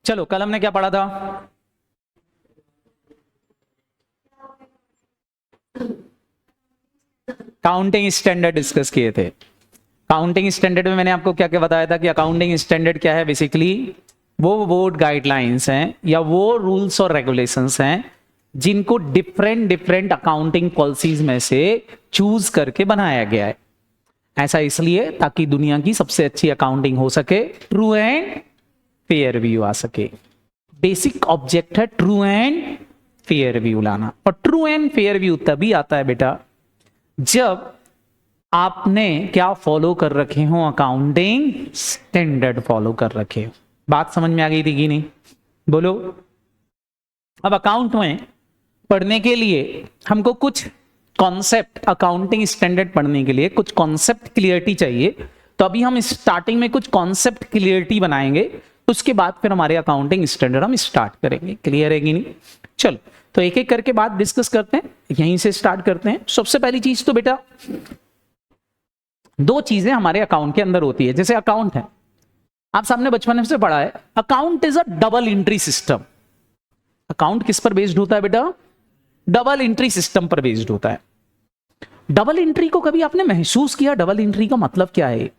चलो कल हमने क्या पढ़ा था? काउंटिंग स्टैंडर्ड डिस्कस किए थे। काउंटिंग स्टैंडर्ड में मैंने आपको क्या क्या बताया था कि अकाउंटिंग स्टैंडर्ड क्या है? बेसिकली वो बोर्ड गाइडलाइंस हैं या वो रूल्स और रेगुलेशंस हैं जिनको डिफरेंट डिफरेंट अकाउंटिंग पॉलिसीज में से चूज करके बनाया गया है। ऐसा इसलिए ताकि दुनिया की सबसे अच्छी अकाउंटिंग हो सके, ट्रू एंड फेयर व्यू आ सके। बेसिक ऑब्जेक्ट है ट्रू एंड फेयर व्यू लाना। और ट्रू एंड फेयर व्यू तभी आता है बेटा जब आपने क्या फॉलो कर रखे हो, अकाउंटिंग स्टैंडर्ड फॉलो कर रखे हो। बात समझ में आ गई थी कि नहीं? बोलो। अब अकाउंट में पढ़ने के लिए हमको कुछ कॉन्सेप्ट, अकाउंटिंग स्टैंडर्ड पढ़ने के लिए कुछ कॉन्सेप्ट क्लियरिटी चाहिए। तो अभी हम स्टार्टिंग में कुछ कॉन्सेप्ट क्लियरिटी बनाएंगे, उसके बाद फिर हमारे अकाउंटिंग स्टैंडर्ड हम स्टार्ट करेंगे। क्लियर है कि नहीं? चलो तो एक एक करके बात डिस्कस करते हैं, यहीं से स्टार्ट करते हैं। सबसे पहली चीज तो बेटा दो चीजें हमारे अकाउंट के अंदर होती है। जैसे अकाउंट है, आप सामने बचपन से पढ़ा है, account is a double entry system. Account किस पर बेस्ड होता है बेटा? डबल एंट्री सिस्टम पर बेस्ड होता है। डबल एंट्री को कभी आपने महसूस किया? डबल एंट्री का मतलब क्या है?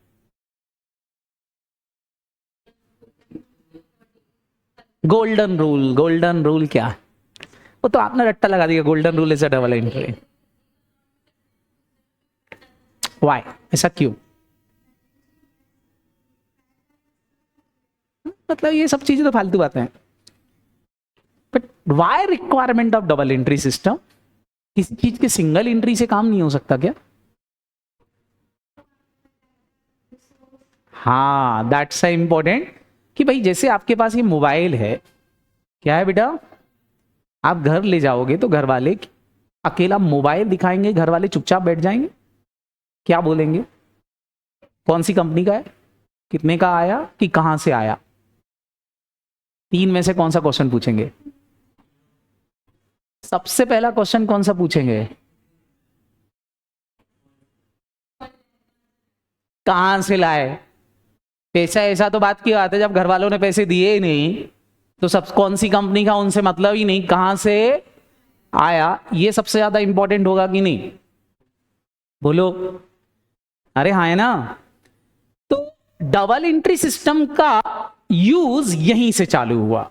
Golden rule. गोल्डन रूल क्या है? वो तो आपने रट्टा लगा दिया, golden rule is a double entry. Why? ऐसा क्यों? मतलब ये सब चीजें तो फालतू बातें हैं, but why requirement of double entry system? किसी चीज के सिंगल एंट्री से काम नहीं हो सकता क्या? हाँ, दैट्स इंपॉर्टेंट कि भाई जैसे आपके पास ये मोबाइल है, क्या है बेटा? आप घर ले जाओगे तो घर वाले अकेला मोबाइल दिखाएंगे, घर वाले चुपचाप बैठ जाएंगे, क्या बोलेंगे? कौन सी कंपनी का है, कितने का आया, कि कहां से आया? तीन में से कौन सा क्वेश्चन पूछेंगे? सबसे पहला क्वेश्चन कौन सा पूछेंगे? कहां से लाए? पैसा ऐसा तो बात की बात है, जब घर वालों ने पैसे दिए ही नहीं तो सब कौन सी कंपनी का उनसे मतलब ही नहीं, कहां से आया ये सबसे ज्यादा इंपॉर्टेंट होगा कि नहीं? बोलो। अरे हाँ, है ना? तो डबल एंट्री सिस्टम का यूज यहीं से चालू हुआ।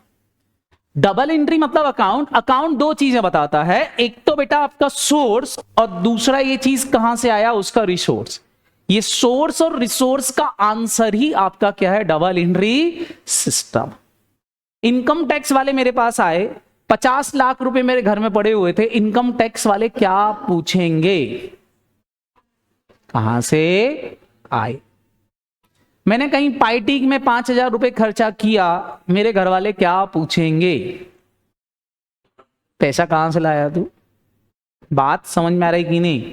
डबल एंट्री मतलब अकाउंट, अकाउंट दो चीजें बताता है, एक तो बेटा आपका सोर्स और दूसरा ये चीज कहां से आया, उसका रिसोर्स। ये सोर्स और रिसोर्स का आंसर ही आपका क्या है? Double entry system. Income tax वाले मेरे पास आए, 50 लाख रुपए मेरे घर में पड़े हुए थे, इनकम टैक्स वाले क्या पूछेंगे? कहां से आए? मैंने कहीं पार्टी में 5,000 रुपए खर्चा किया, मेरे घर वाले क्या पूछेंगे? पैसा कहां से लाया तू? बात समझ में आ रही कि नहीं?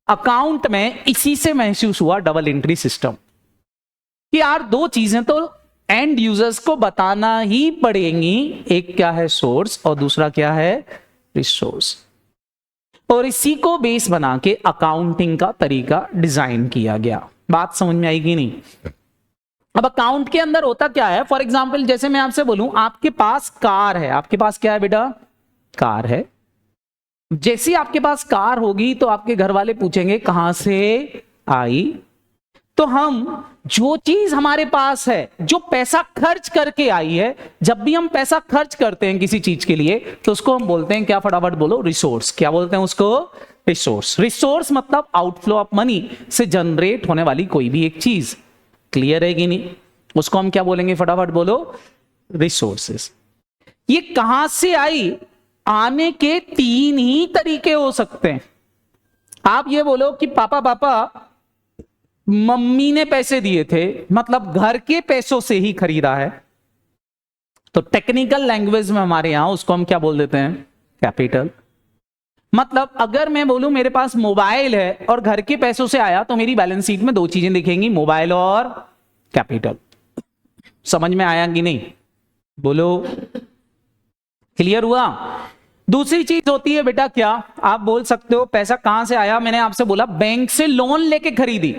अकाउंट में इसी से महसूस हुआ डबल एंट्री सिस्टम कि यार दो चीजें तो एंड यूजर्स को बताना ही पड़ेंगी, एक क्या है सोर्स और दूसरा क्या है रिसोर्स। और इसी को बेस बना के अकाउंटिंग का तरीका डिजाइन किया गया। बात समझ में आई कि नहीं? अब अकाउंट के अंदर होता क्या है, फॉर एग्जाम्पल जैसे मैं आपसे बोलूं आपके पास कार है, आपके पास क्या है बेटा? कार है। जैसे आपके पास कार होगी तो आपके घर वाले पूछेंगे कहां से आई। तो हम जो चीज हमारे पास है, जो पैसा खर्च करके आई है, जब भी हम पैसा खर्च करते हैं किसी चीज के लिए तो उसको हम बोलते हैं क्या? फटाफट बोलो, रिसोर्स। क्या बोलते हैं उसको? रिसोर्स। रिसोर्स मतलब आउटफ्लो ऑफ मनी से जनरेट होने वाली कोई भी एक चीज। क्लियर है कि नहीं? उसको हम क्या बोलेंगे? फटाफट बोलो, रिसोर्सेस। ये कहां से आई? आने के तीन ही तरीके हो सकते हैं। आप ये बोलो कि पापा पापा मम्मी ने पैसे दिए थे, मतलब घर के पैसों से ही खरीदा है, तो टेक्निकल लैंग्वेज में हमारे यहां उसको हम क्या बोल देते हैं? कैपिटल। मतलब अगर मैं बोलूं मेरे पास मोबाइल है और घर के पैसों से आया तो मेरी बैलेंस शीट में दो चीजें दिखेंगी, मोबाइल और कैपिटल। समझ में आया कि नहीं? बोलो। क्लियर हुआ? दूसरी चीज होती है बेटा क्या? आप बोल सकते हो पैसा कहां से आया? मैंने आपसे बोला बैंक से लोन लेके खरीदी,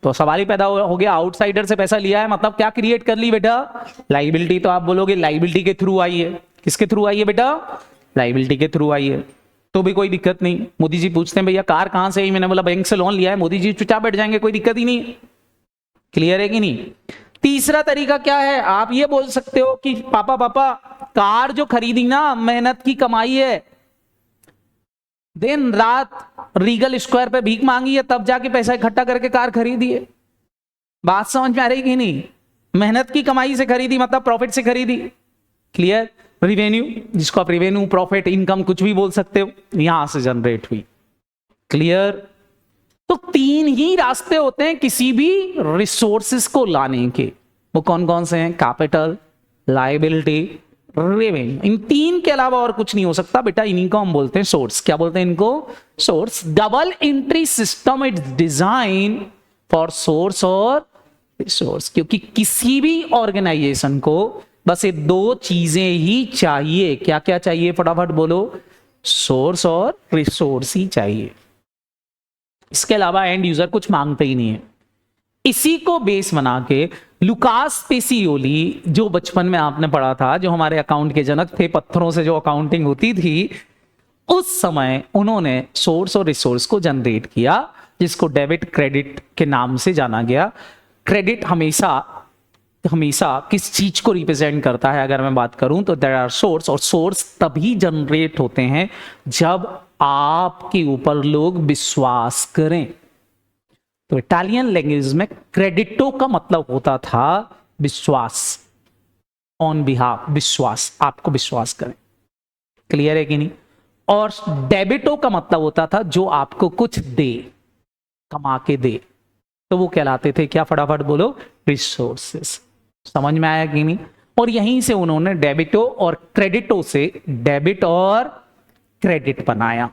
तो सवाल ही पैदा हो गया, आउटसाइडर से पैसा लिया है मतलब क्या क्रिएट कर ली बेटा, लाइबिलिटी। तो आप बोलोगे लाइबिलिटी के थ्रू आई है, किसके थ्रू आई है बेटा, लाइबिलिटी के थ्रू आई है, तो भी कोई दिक्कत नहीं। मोदी जी पूछते हैं भैया कार कहां से आई, मैंने बोला बैंक से लोन लिया है, मोदी जी चुपचाप बैठ जाएंगे, कोई दिक्कत ही नहीं। क्लियर है कि नहीं। तीसरा तरीका क्या है, आप ये बोल सकते हो कि पापा कार जो खरीदी ना मेहनत की कमाई है, दिन रात रीगल स्क्वायर पे भीख मांगी है, तब जाके पैसा इकट्ठा करके कार खरीदी है। बात समझ में आ रही कि नहीं, मेहनत की कमाई से खरीदी मतलब प्रॉफिट से खरीदी। क्लियर। रिवेन्यू, जिसको आप रिवेन्यू, प्रॉफिट, इनकम कुछ भी बोल सकते हो, यहां से जनरेट हुई। क्लियर। तो तीन ही रास्ते होते हैं किसी भी रिसोर्सेस को लाने के, वो कौन कौन से हैं, कैपिटल, लायबिलिटी, रेवेन्यू। इन तीन के अलावा और कुछ नहीं हो सकता बेटा, इन्हीं को हम बोलते हैं सोर्स। क्या बोलते हैं इनको, source. Double entry system is design for source और रिसोर्स, क्योंकि किसी भी ऑर्गेनाइजेशन को बस ये दो चीजें ही चाहिए। क्या क्या चाहिए फटाफट बोलो, सोर्स और रिसोर्स ही चाहिए, इसके अलावा एंड यूजर कुछ मांगते ही नहीं है। इसी को बेस बना के लुकास पेसियोली, जो बचपन में आपने पढ़ा था, जो हमारे अकाउंट के जनक थे, पत्थरों से जो अकाउंटिंग होती थी, उस समय उन्होंने सोर्स और रिसोर्स को जनरेट किया, जिसको डेबिट क्रेडिट के नाम से जाना गया। क्रेडिट हमेशा किस चीज को रिप्रेजेंट करता है, अगर मैं बात करूं तो देयर आर सोर्स, और सोर्स तभी जनरेट होते हैं जब आपके ऊपर लोग विश्वास करें। तो इटालियन लैंग्वेज में क्रेडिटो का मतलब होता था विश्वास, ऑन बिहाफ, विश्वास, आपको विश्वास करें। क्लियर है कि नहीं। और डेबिटो का मतलब होता था जो आपको कुछ दे, कमा के दे, तो वो कहलाते थे क्या, फटाफट बोलो, रिसोर्सेस। समझ में आया कि नहीं। और यहीं से उन्होंने डेबिटो और क्रेडिटो से डेबिट और क्रेडिट बनाया।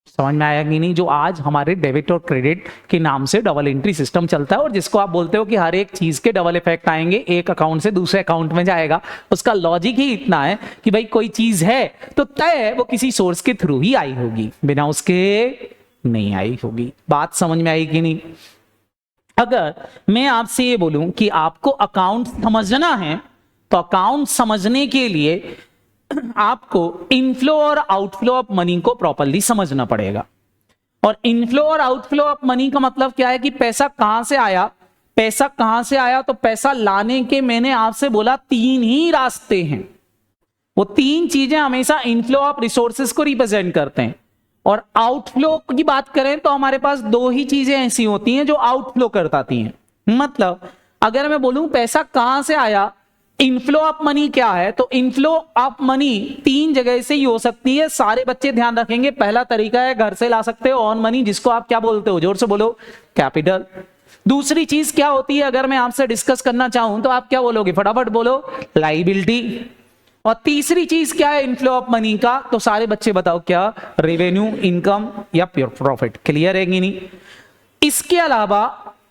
समझ में आया कि नहीं। जो आज हमारे डेबिट और क्रेडिट के नाम से डबल एंट्री सिस्टम चलता है, और जिसको आप बोलते हो कि हर एक चीज के डबल इफेक्ट आएंगे, एक अकाउंट से दूसरे अकाउंट में जाएगा। उसका लॉजिक ही इतना है कि भाई कोई चीज है तो तय वो किसी सोर्स के थ्रू ही आई होगी, बिना उसके नहीं आई होगी। बात समझ में आई कि नहीं। अगर मैं आपसे ये बोलूं कि आपको अकाउंट समझना है, तो अकाउंट समझने के लिए आपको इनफ्लो और आउटफ्लो ऑफ मनी को प्रॉपर्ली समझना पड़ेगा। और इनफ्लो और आउटफ्लो ऑफ मनी का मतलब क्या है कि पैसा कहां से आया, पैसा कहां से आया। तो पैसा लाने के मैंने आपसे बोला तीन ही रास्ते हैं, वो तीन चीजें हमेशा इनफ्लो ऑफ रिसोर्सेस को रिप्रेजेंट करते हैं। और आउटफ्लो की बात करें तो हमारे पास दो ही चीजें ऐसी होती हैं जो आउटफ्लो करताती हैं। मतलब अगर मैं बोलूं पैसा कहां से आया, इनफ्लो ऑफ मनी क्या है, तो इनफ्लो ऑफ मनी तीन जगह से ही हो सकती है। सारे बच्चे ध्यान रखेंगे। पहला तरीका है घर से ला सकते हो ऑन मनी, जिसको आप क्या बोलते हो, जोर से बोलो, कैपिटल। दूसरी चीज क्या होती है, अगर मैं आपसे डिस्कस करना चाहूं तो आप क्या बोलोगे, फटाफट बोलो, लायबिलिटी। और तीसरी चीज क्या है इनफ्लो ऑफ मनी का, तो सारे बच्चे बताओ क्या, रेवेन्यू, इनकम या प्योर प्रॉफिट। क्लियर है कि नहीं। इसके अलावा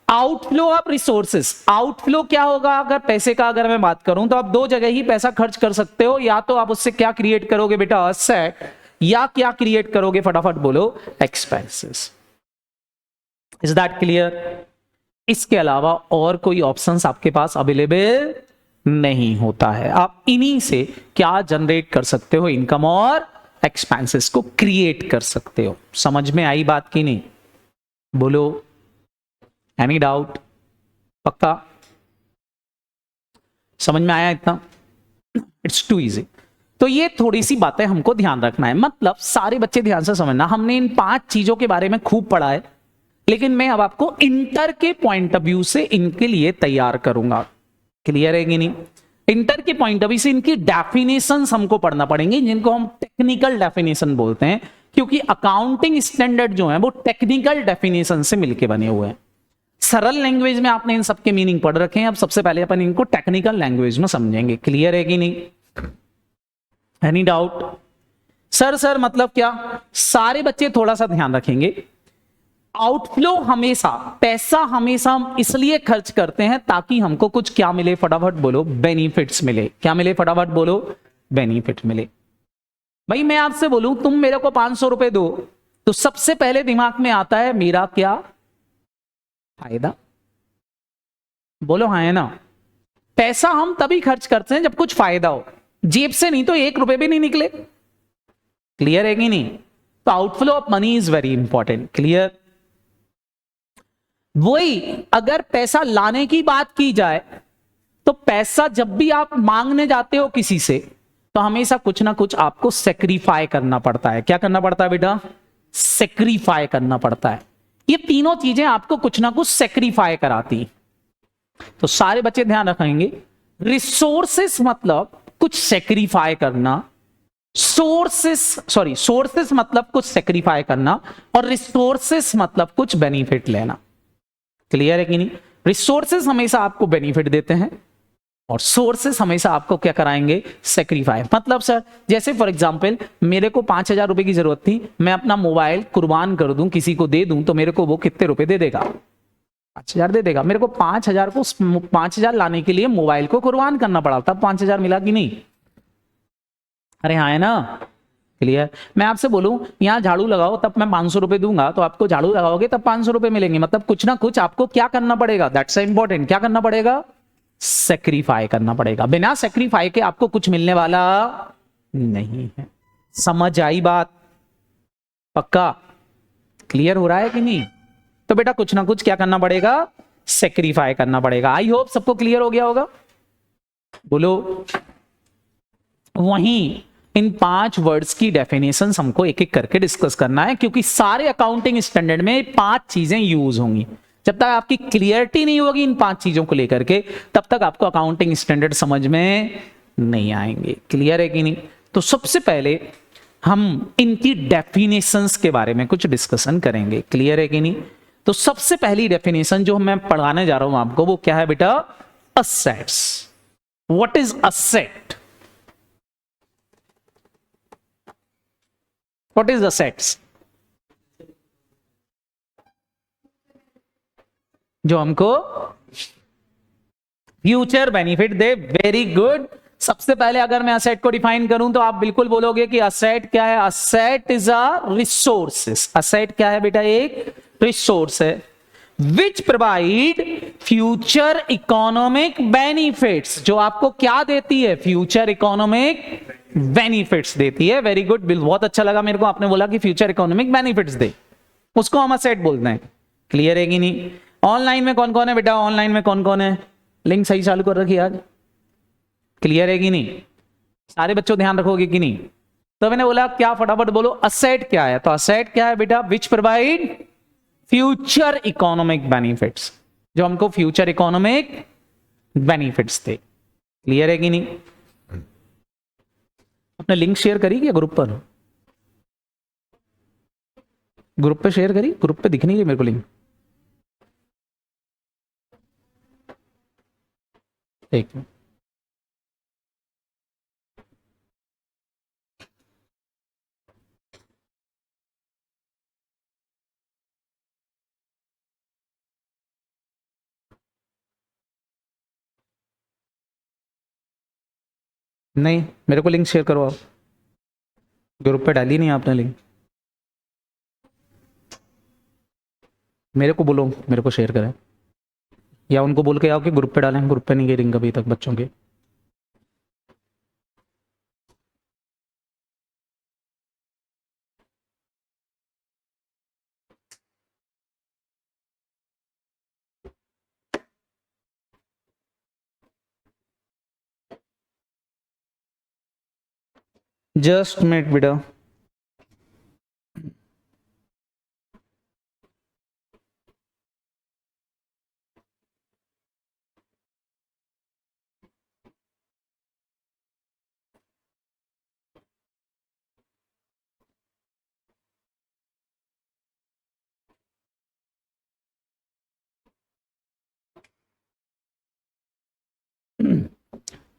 आउटफ्लो ऑफ रिसोर्सेस, आउटफ्लो क्या होगा, अगर पैसे का अगर मैं बात करूं तो आप दो जगह ही पैसा खर्च कर सकते हो। या तो आप उससे क्या क्रिएट करोगे बेटा, असेट, या क्या क्रिएट करोगे, फटाफट बोलो, एक्सपेंसेस। Is that clear. इसके अलावा और कोई ऑप्शंस आपके पास अवेलेबल नहीं होता है। आप इन्हीं से क्या जनरेट कर सकते हो, इनकम और एक्सपेंसेस को क्रिएट कर सकते हो। समझ में आई बात की नहीं, बोलो, एनी डाउट, पक्का समझ में आया इतना। It's too easy. तो ये थोड़ी सी बातें हमको ध्यान रखना है, मतलब सारे बच्चे ध्यान से समझना। हमने इन 5 चीजों के बारे में खूब पढ़ा है, लेकिन मैं अब आपको इंटर के पॉइंट ऑफ व्यू से इनके लिए तैयार करूंगा। क्लियर है कि नहीं। इंटर के पॉइंट ऑफ व्यू से इनकी डेफिनेशंस हमको पढ़ना पड़ेंगे, जिनको हम टेक्निकल डेफिनेशन बोलते हैं, क्योंकि अकाउंटिंग स्टैंडर्ड जो है वो टेक्निकल डेफिनेशन से मिलके बने हुए हैं। सरल लैंग्वेज में आपने इन सबके मीनिंग पढ़ रखे हैं, अब सबसे पहले अपन इनको टेक्निकल लैंग्वेज में समझेंगे। क्लियर है कि नहीं, एनी डाउट। सर मतलब क्या, सारे बच्चे थोड़ा सा ध्यान रखेंगे। आउटफ्लो हमेशा, पैसा हमेशा हम इसलिए खर्च करते हैं ताकि हमको कुछ क्या मिले, फटाफट बोलो, बेनिफिट्स मिले। क्या मिले, फटाफट बोलो, बेनिफिट मिले। भाई मैं आपसे बोलूं तुम मेरे को 500 रुपए दो, तो सबसे पहले दिमाग में आता है मेरा क्या फायदा। बोलो हाँ है ना। पैसा हम तभी खर्च करते हैं जब कुछ फायदा हो, जेब से नहीं तो 1 रुपए भी नहीं निकले। क्लियर है कि नहीं? तो outflow of money is very important. Clear? वही अगर पैसा लाने की बात की जाए तो पैसा जब भी आप मांगने जाते हो किसी से तो हमेशा कुछ ना कुछ आपको सेक्रीफाई करना पड़ता है। क्या करना पड़ता है बेटा? सेक्रीफाई करना पड़ता है। ये तीनों चीजें आपको कुछ ना कुछ सेक्रीफाई कराती। तो सारे बच्चे ध्यान रखेंगे, रिसोर्सेस मतलब कुछ सेक्रीफाई करना, सोर्सेस मतलब कुछ सेक्रीफाई करना, और रिसोर्सेस मतलब कुछ बेनिफिट लेना। क्लियर है कि नहीं? रिसोर्सेस हमेशा आपको बेनिफिट देते हैं और सोर्सेस हमेशा आपको क्या कराएंगे? सेक्रीफाई। मतलब सर जैसे फॉर एग्जांपल मेरे को 5,000 रुपए की जरूरत थी, मैं अपना मोबाइल कुर्बान कर दूं, किसी को दे दूं, तो मेरे को वो कितने रुपए दे देगा? 5,000 दे देगा। मेरे को 5,000 लाने के लिए मोबाइल को कुर्बान करना पड़ा, तब 5,000 मिला कि नहीं? अरे हाँ है ना। क्लियर? मैं आपसे बोलूं यहां झाड़ू लगाओ तब मैं 500 रुपए दूंगा, तो आपको झाड़ू लगाओगे तब 500 रुपए मिलेंगे। मतलब कुछ ना कुछ आपको क्या करना पड़ेगा? That's important. क्या करना पड़ेगा? सेक्रीफाई करना पड़ेगा। बिना सेक्रीफाई के आपको कुछ मिलने वाला नहीं है। समझ आई बात? पक्का? क्लियर हो रहा है कि नहीं? तो बेटा कुछ ना कुछ क्या करना पड़ेगा? सेक्रीफाई करना पड़ेगा। आई होप सबको क्लियर हो गया होगा। बोलो। वहीं इन 5 वर्ड्स की डेफिनेशन हमको एक एक करके डिस्कस करना है, क्योंकि सारे अकाउंटिंग स्टैंडर्ड में 5 चीजें यूज होंगी। जब तक आपकी क्लियरिटी नहीं होगी इन 5 चीजों को लेकर के, तब तक आपको अकाउंटिंग स्टैंडर्ड समझ में नहीं आएंगे। क्लियर है कि नहीं? तो सबसे पहले हम इनकी डेफिनेशंस के बारे में कुछ डिस्कशन करेंगे। क्लियर है कि नहीं? तो सबसे पहली डेफिनेशन जो मैं पढ़ाने जा रहा हूं आपको, वो क्या है बेटा? Assets. What is asset? What is assets? जो हमको फ्यूचर बेनिफिट दे। Very good. सबसे पहले अगर मैं असेट को डिफाइन करूं तो आप बिल्कुल बोलोगे कि असेट क्या है? Asset is a resources. Asset क्या है बेटा? एक रिसोर्स है which provide future economic benefits. जो आपको क्या देती है? फ्यूचर इकोनॉमिक बेनिफिट्स देती है। Very good. बहुत अच्छा लगा मेरे को आपने बोला कि फ्यूचर इकोनॉमिक बेनिफिट्स दे, उसको हम असेट बोलते हैं। क्लियर है कि नहीं? ऑनलाइन में कौन कौन है बेटा? ऑनलाइन में कौन कौन है? लिंक सही चालू कर रखी आज। क्लियर है कि नहीं? सारे बच्चों ध्यान रखोगे कि नहीं? तो मैंने बोला क्या, फटाफट बोलो असेट क्या है। तो असेट क्या है बेटा? Which provide future economic benefits. जो हमको फ्यूचर इकोनॉमिक बेनिफिट्स दे। क्लियर है कि नहीं? अपने लिंक शेयर करी क्या ग्रुप पर? ग्रुप पे शेयर करी? ग्रुप पे दिख नहीं रही मेरे को लिंक। एक मिनट। नहीं, मेरे को लिंक शेयर करो आप। ग्रुप पे डाली नहीं आपने लिंक। मेरे को बोलो, मेरे को शेयर करें, या उनको बोल के आओ कि ग्रुप पे डालें। ग्रुप पे नहीं गई लिंक अभी तक बच्चों के। जस्ट मिनट बेटा।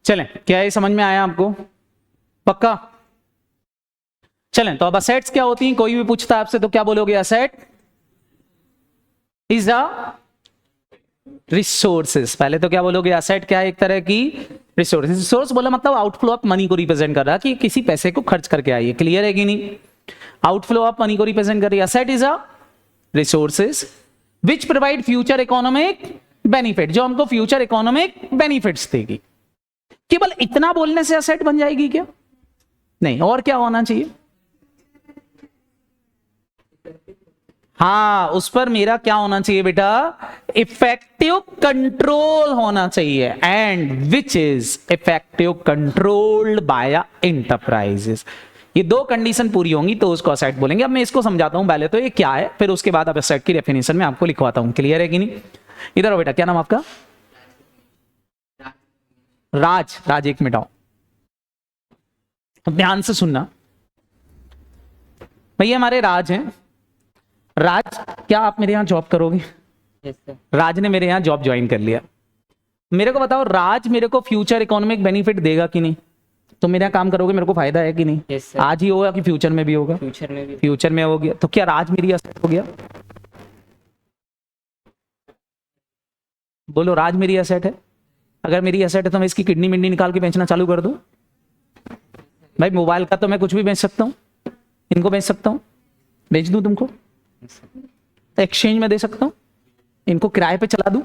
चलें, क्या ये समझ में आया आपको? पक्का? चलें, तो अब असेट्स क्या होती हैं? कोई भी पूछता है आपसे तो क्या बोलोगे? Asset is a resources. पहले तो क्या बोलोगे? असेट क्या है? एक तरह की रिसोर्स। रिसोर्स बोला मतलब आउटफ्लो ऑफ मनी को रिप्रेजेंट कर रहा है, कि किसी पैसे को खर्च करके आई है। क्लियर है कि नहीं? आउटफ्लो ऑफ मनी को रिप्रेजेंट कर रही है। Asset is a resources which provide future economic benefit, जो हमको फ्यूचर इकोनॉमिक बेनिफिट्स देगी। केवल इतना बोलने से असेट बन जाएगी क्या? नहीं, और क्या होना चाहिए? हाँ, उस पर मेरा क्या होना चाहिए बेटा? इफेक्टिव कंट्रोल होना चाहिए, and which is effective controlled by enterprises. ये दो कंडीशन पूरी होंगी तो उसको असेट बोलेंगे। अब मैं इसको समझाता हूं पहले तो ये क्या है, फिर उसके बाद अब असेट की डेफिनेशन में आपको लिखवाता हूं। क्लियर है कि नहीं? इधर हो बेटा, क्या नाम आपका? राज। राज, एक मिनट आओ, ध्यान से सुनना भैया। हमारे राज हैं। राज, क्या आप मेरे यहां जॉब करोगे? Yes sir. राज ने मेरे यहां जॉब ज्वाइन कर लिया। मेरे को बताओ, राज मेरे को फ्यूचर इकोनॉमिक बेनिफिट देगा कि नहीं? तो मेरे यहाँ काम करोगे, मेरे को फायदा है कि नहीं? Yes sir. आज ही होगा कि फ्यूचर में भी होगा? फ्यूचर में भी। फ्यूचर में हो गया तो क्या राज मेरी असेट हो गया? बोलो, राज मेरी असेट है? अगर मेरी असेट है तो मैं इसकी किडनी मिडनी निकाल के बेचना चालू कर दूं? भाई मोबाइल का तो मैं कुछ भी बेच सकता हूं, इनको बेच सकता हूं, बेच दूं तुमको, एक्सचेंज में दे सकता हूं, इनको किराए पे चला दूं,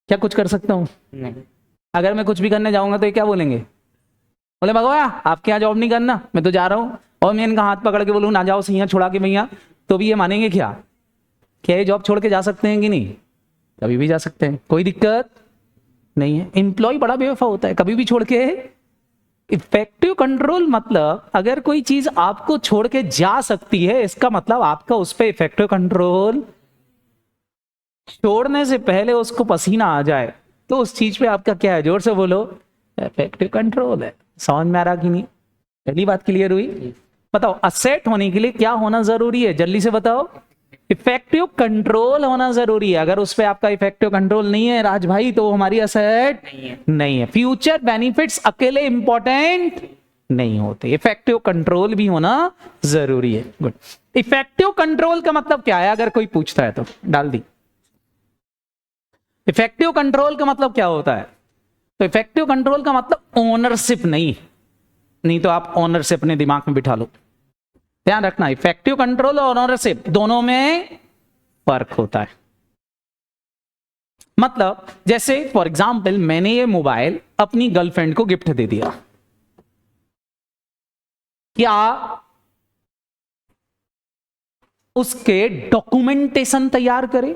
क्या कुछ कर सकता हूं? नहीं। अगर मैं कुछ भी करने जाऊंगा तो ये क्या बोलेंगे? बोले भगवा आपके यहाँ जॉब नहीं करना, मैं तो जा रहा हूं। और मैं इनका हाथ पकड़ के बोलूं ना जाओ सैया छुड़ा के भैया, तो भी ये मानेंगे क्या? क्या ये जॉब छोड़ के जा सकते हैं कि नहीं? कभी भी जा सकते हैं, कोई दिक्कत नहीं है। एम्प्लॉय बड़ा बेवफा होता है, कभी भी छोड़ के। इफेक्टिव कंट्रोल मतलब अगर कोई चीज आपको छोड़ के जा सकती है, इसका मतलब आपका उस पर इफेक्टिव कंट्रोल, छोड़ने से पहले उसको पसीना आ जाए तो उस चीज पे आपका क्या है? जोर से बोलो, इफेक्टिव कंट्रोल है। समझ में आ रहा कि नहीं? पहली बात क्लियर हुई? बताओ, असेट होने के लिए क्या होना जरूरी है? जल्दी से बताओ। इफेक्टिव कंट्रोल होना जरूरी है। अगर उस पर आपका इफेक्टिव कंट्रोल नहीं है राज भाई, तो हमारी असेट नहीं है। फ्यूचर बेनिफिट्स अकेले इंपॉर्टेंट नहीं होते, इफेक्टिव कंट्रोल भी होना जरूरी है। गुड। इफेक्टिव कंट्रोल का मतलब क्या है? अगर कोई पूछता है तो डाल दी। इफेक्टिव कंट्रोल का मतलब क्या होता है? तो इफेक्टिव कंट्रोल का मतलब ओनरशिप नहीं तो आप ओनरशिप अपने दिमाग में बिठा लो। ध्यान रखना, इफेक्टिव कंट्रोल और ओनरशिप दोनों में फर्क होता है। मतलब जैसे फॉर एग्जाम्पल मैंने ये मोबाइल अपनी गर्लफ्रेंड को गिफ्ट दे दिया, क्या उसके डॉक्यूमेंटेशन तैयार करे?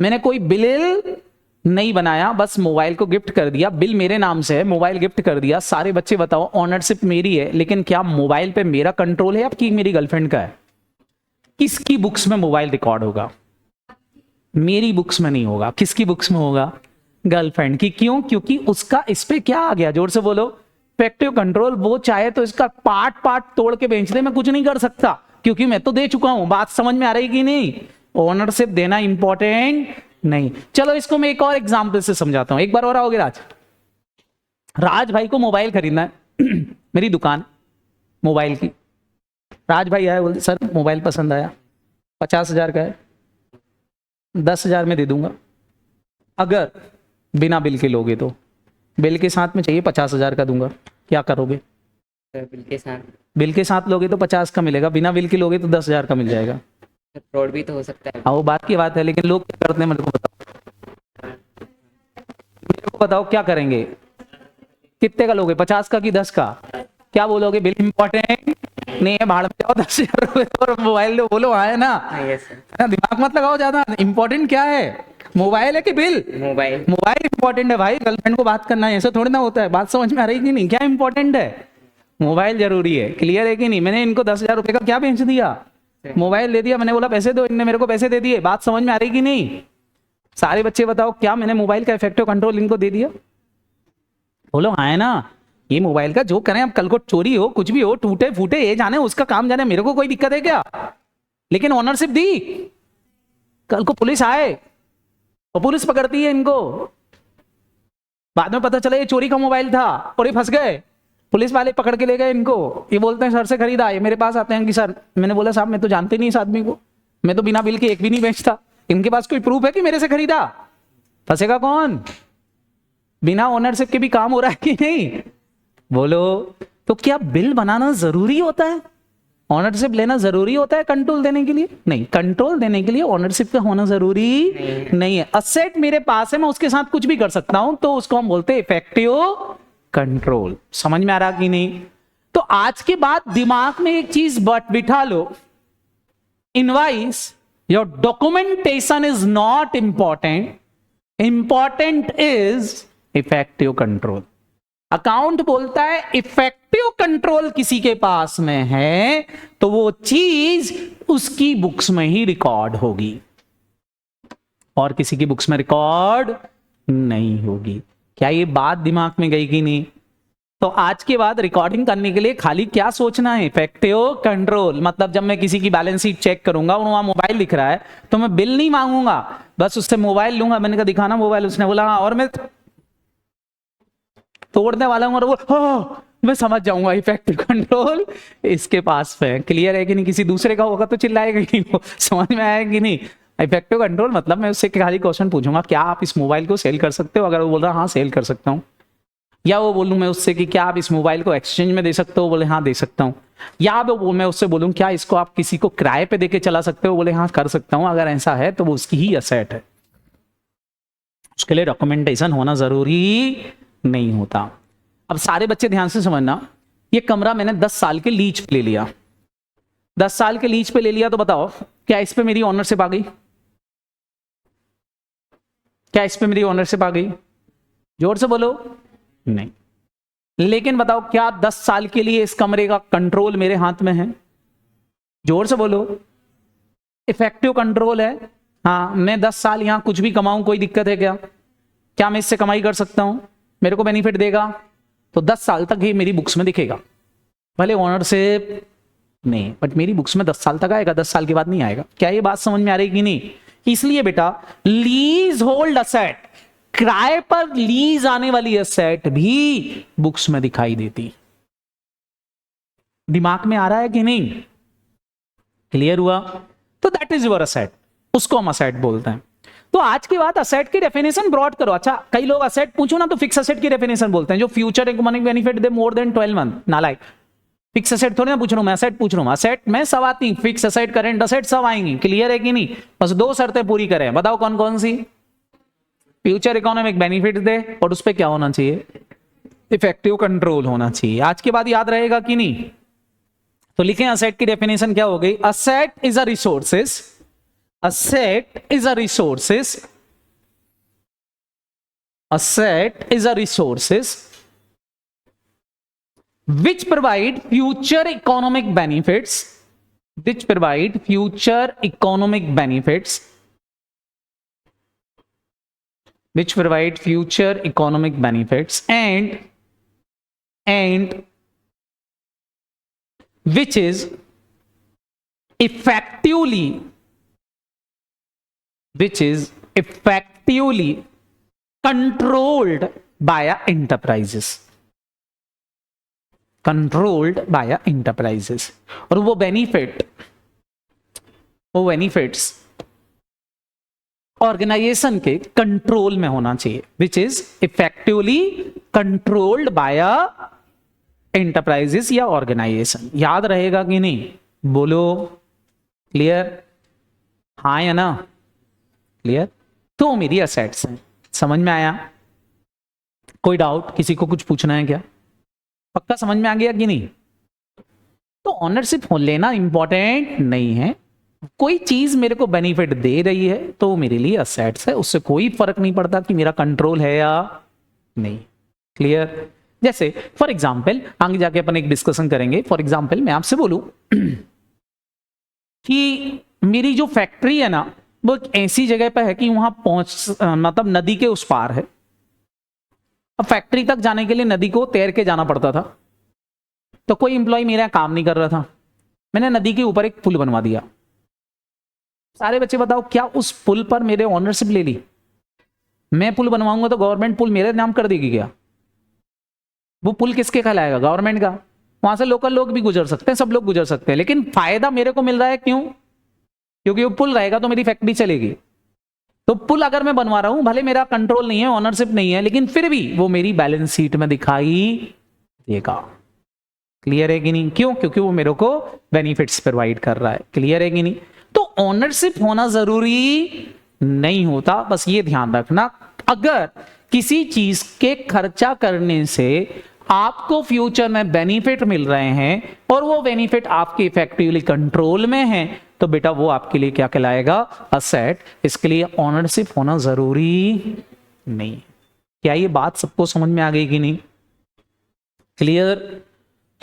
मैंने कोई बिल नहीं बनाया, बस मोबाइल को गिफ्ट कर दिया, बिल मेरे नाम से है, मोबाइल गिफ्ट कर दिया। सारे बच्चे बताओ, ऑनरशिप मेरी है, लेकिन क्या मोबाइल पे मेरा कंट्रोल है आपकी मेरी गर्लफ्रेंड का है? किसकी बुक्स में मोबाइल रिकॉर्ड होगा? मेरी बुक्स में नहीं होगा। किसकी बुक्स में होगा? गर्लफ्रेंड की। क्यों? क्योंकि उसका इस पे क्या आ गया? जोर से बोलो। Effective control. वो चाहे तो इसका पार्ट पार्ट तोड़ के बेच दे, मैं कुछ नहीं कर सकता, क्योंकि मैं तो दे चुका हूं। बात समझ में आ रही कि नहीं? ओनरशिप देना इंपॉर्टेंट नहीं। चलो इसको मैं एक और एग्जांपल से समझाता हूं। एक बार और आओगे राज? राज भाई को मोबाइल खरीदना है मेरी दुकान मोबाइल की। राज भाई आया, बोलते सर मोबाइल पसंद आया, 50,000 का है, 10,000 में दे दूंगा अगर बिना बिल के लोगे तो। बिल के साथ में चाहिए 50,000 का दूंगा, क्या करोगे? बिल के साथ लोगे तो 50 का मिलेगा, बिना बिल के लोगे तो 10,000 का मिल जाएगा। फ्रॉड भी तो हो सकता है। हाँ, वो बात की बात है, लेकिन लोग क्या करते हैं मेरे को बताओ, मेरे को बताओ क्या करेंगे? कितने का लोगे? 50 का कि 10 का? क्या बोलोगे? बिल इंपॉर्टेंट नहीं है, भाड़ में जाओ, 10,000 रुपए और मोबाइल लो। बोलो हाँ है ना? दिमाग मत लगाओ ज्यादा। इंपॉर्टेंट क्या है? मोबाइल है कि बिल? मोबाइल। मोबाइल इंपॉर्टेंट है भाई, गर्लफ्रेंड को बात करना है, ऐसा थोड़ी ना होता है। बात समझ में आ रही कि नहीं? क्या इंपॉर्टेंट है? मोबाइल जरूरी है। क्लियर है कि नहीं? मैंने इनको 10,000 रुपए का क्या बेच दिया? मोबाइल दे दिया। मैंने बोला पैसे दो, इनने मेरे को पैसे दे दिए। बात समझ में आ रही कि नहीं? सारे बच्चे बताओ, क्या मैंने मोबाइल का इफेक्टिव कंट्रोल इनको दे दिया? बोलो हाँ है ना? ये मोबाइल का जो करें, अब कल को चोरी हो, कुछ भी हो, टूटे फूटे, ये जाने उसका काम जाने, मेरे को कोई दिक्कत है क्या? लेकिन ओनरशिप दी, कल को पुलिस आए और पुलिस पकड़ती है इनको, बाद में पता चला ये चोरी का मोबाइल था और ये फंस गए, पुलिस वाले पकड़ के ले गए इनको। ये बोलते हैं सर से खरीदा। ये मेरे पास आते हैं कि सर, मैंने बोला साहब मैं तो जानते नहीं इस आदमी को, मैं तो बिना बिल के एक भी नहीं बेचता, इनके पास कोई प्रूफ है कि मेरे से खरीदा? फंसेगा कौन? बिना ओनरशिप के भी काम हो रहा है कि नहीं? बोलो। तो क्या बिल बनाना जरूरी होता है? ऑनरशिप लेना जरूरी होता है कंट्रोल देने के लिए? नहीं, कंट्रोल देने के लिए ऑनरशिप का होना जरूरी नहीं है। असेट मेरे पास है, मैं उसके साथ कुछ भी कर सकता हूं, तो उसको हम बोलते हैं इफेक्टिव कंट्रोल। समझ में आ रहा कि नहीं? तो आज के बाद दिमाग में एक चीज बिठा लो, invoice your documentation is not important, important is effective control. Account बोलता है इफेक्टिव कंट्रोल किसी के पास में है तो वो चीज उसकी बुक्स में ही रिकॉर्ड होगी और किसी की बुक्स में रिकॉर्ड नहीं होगी। क्या ये बात दिमाग में गई कि नहीं? तो आज के बाद रिकॉर्डिंग करने के लिए खाली क्या सोचना है? Effective control. मतलब जब मैं किसी की बैलेंस शीट चेक करूंगा और वहां मोबाइल दिख रहा है तो मैं बिल नहीं मांगूंगा, बस उससे मोबाइल लूंगा। मैंने कहा दिखाना मोबाइल, उसने बोला हाँ, और मैं तोड़ने वाला हूं और वो मैं समझ जाऊंगा इफेक्टिव कंट्रोल इसके पास है। क्लियर है कि नहीं? किसी दूसरे का होगा तो चिल्लाएगा कि नहीं? समझ में आया कि नहीं? इफेक्टिव कंट्रोल मतलब मैं उससे खाली क्वेश्चन पूछूंगा, क्या आप इस मोबाइल को सेल कर सकते हो? अगर वो बोल रहा हाँ सेल कर सकता हूं, या वो बोलूं मैं उससे कि क्या आप इस मोबाइल को एक्सचेंज में दे सकते हो? बोले हाँ दे सकता हूं। या मैं उससे बोलूं क्या इसको आप किसी को किराए पे देके चला सकते हो? बोले हाँ कर सकता हूं। अगर ऐसा है तो वो उसकी ही असेट है, उसके लिए डॉक्यूमेंटेशन होना जरूरी नहीं होता। अब सारे बच्चे ध्यान से समझना, ये कमरा मैंने 10 साल के लीज पे ले लिया, 10 साल के लीज पे ले लिया, तो बताओ क्या इस पे मेरी ऑनरशिप आ गई? क्या इस पे मेरी ऑनरशिप आ गई? जोर से बोलो। नहीं। लेकिन बताओ क्या 10 साल के लिए इस कमरे का कंट्रोल मेरे हाथ में है? जोर से बोलो। इफेक्टिव कंट्रोल है। हाँ, मैं 10 साल यहां कुछ भी कमाऊं, कोई दिक्कत है क्या? क्या मैं इससे कमाई कर सकता हूं? मेरे को बेनिफिट देगा? तो 10 साल तक ये मेरी बुक्स में दिखेगा, भले ऑनरशिप नहीं, बट मेरी बुक्स में 10 साल तक आएगा, 10 साल के बाद नहीं आएगा। क्या ये बात समझ में आ रही कि नहीं? इसलिए बेटा लीज होल्ड असेट, किराए पर लीज आने वाली असेट भी बुक्स में दिखाई देती। दिमाग में आ रहा है कि नहीं? क्लियर हुआ? तो दैट इज योर असेट, उसको हम असेट बोलते हैं। तो आज की बात असेट की डेफिनेशन ब्रॉड करो। अच्छा, कई लोग असेट पूछो ना तो फिक्स असेट की डेफिनेशन बोलते हैं, जो फ्यूचर इकोनॉमिक बेनिफिट दे मोर देन 12 मंथ। नालायक, फिक्स असेट थोड़ी ना पूछ रहा हूं मैं, असेट पूछ रहा हूं। असेट में सब आती, फिक्स असेट, करंट असेट सब आएंगी। क्लियर है कि नहीं? बस 2 शर्तें पूरी करें, बताओ कौन कौन सी? फ्यूचर इकोनॉमिक बेनिफिट दे और उस पर क्या होना चाहिए? इफेक्टिव कंट्रोल होना चाहिए। आज के बाद याद रहेगा कि नहीं? तो लिखें असेट की डेफिनेशन क्या हो गई? Asset is a resources, asset is a resources, asset is a resources which provide future economic benefits, which provide future economic benefits, which provide future economic benefits and which is effectively controlled by enterprises, controlled by enterprises। और वो benefits organisation के control में होना चाहिए, which is effectively controlled by enterprises या organisation. याद रहेगा कि नहीं? बोलो। क्लियर? हाँ या ना? क्लियर? तो मेरी असेट्स हैं। समझ में आया? कोई डाउट? किसी को कुछ पूछना है क्या? पक्का समझ में आ गया कि नहीं? तो ऑनरशिप लेना इंपॉर्टेंट नहीं है, कोई चीज मेरे को बेनिफिट दे रही है तो मेरे लिए असेट्स है, उससे कोई फर्क नहीं पड़ता कि मेरा कंट्रोल है या नहीं। क्लियर? जैसे फॉर एग्जाम्पल आगे जाके अपन एक डिस्कशन करेंगे। फॉर एग्जाम्पल मैं आपसे बोलूं कि मेरी जो फैक्ट्री है ना वो एक ऐसी जगह पे है कि वहां मतलब नदी के उस पार है। अब फैक्ट्री तक जाने के लिए नदी को तैर के जाना पड़ता था, तो कोई एम्प्लॉय मेरा काम नहीं कर रहा था, मैंने नदी के ऊपर एक पुल बनवा दिया। सारे बच्चे बताओ क्या उस पुल पर मेरे ऑनरशिप ले ली? मैं पुल बनवाऊंगा तो गवर्नमेंट पुल मेरे नाम कर देगी क्या? वो पुल किसके कहलाएगा? गवर्नमेंट का। वहां से लोकल लोग भी गुजर सकते हैं, सब लोग गुजर सकते हैं, लेकिन फायदा मेरे को मिल रहा है। क्यों? क्योंकि वो पुल रहेगा तो मेरी फैक्ट्री चलेगी। तो पुल अगर मैं बनवा रहा हूं, भले मेरा कंट्रोल नहीं है, ऑनरशिप नहीं है, लेकिन फिर भी वो मेरी बैलेंस शीट में दिखाई देगा। क्लियर है कि नहीं? क्यों? क्योंकि वो मेरे को बेनिफिट्स प्रोवाइड कर रहा है। क्लियर है कि नहीं? तो ओनरशिप होना जरूरी नहीं होता, बस ये ध्यान रखना। अगर किसी चीज के खर्चा करने से आपको फ्यूचर में बेनिफिट मिल रहे हैं और वो बेनिफिट आपके इफेक्टिवली कंट्रोल में है, तो बेटा वो आपके लिए क्या कहलाएगा? असेट। इसके लिए ओनरशिप होना जरूरी नहीं। क्या ये बात सबको समझ में आ गई कि नहीं? क्लियर?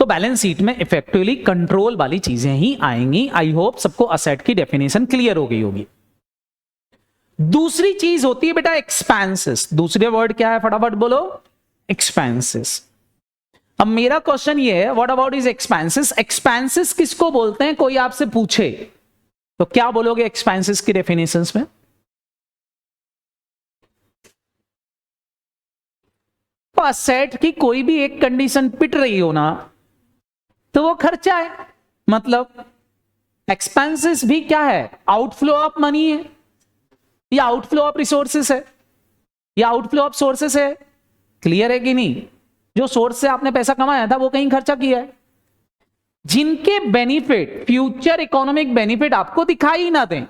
तो बैलेंस शीट में इफेक्टिवली कंट्रोल वाली चीजें ही आएंगी। आई होप सबको असेट की डेफिनेशन क्लियर हो गई होगी। दूसरी चीज होती है बेटा एक्सपेंसेस। दूसरे वर्ड क्या है? फटाफट बोलो। एक्सपेंसेस। अब मेरा क्वेश्चन ये है, what about is expenses? Expenses किसको बोलते हैं? कोई आपसे पूछे तो क्या बोलोगे एक्सपेंसेस की डेफिनेशंस में? तो असेट की कोई भी एक कंडीशन पिट रही हो ना, तो वो खर्चा है। मतलब एक्सपेंसेस भी क्या है? आउटफ्लो ऑफ मनी है, या आउटफ्लो ऑफ रिसोर्सेस है, या आउटफ्लो ऑफ सोर्सेस है। क्लियर है कि नहीं? जो सोर्स से आपने पैसा कमाया था वो कहीं खर्चा किया है। जिनके बेनिफिट, फ्यूचर इकोनॉमिक बेनिफिट आपको दिखाई ना दें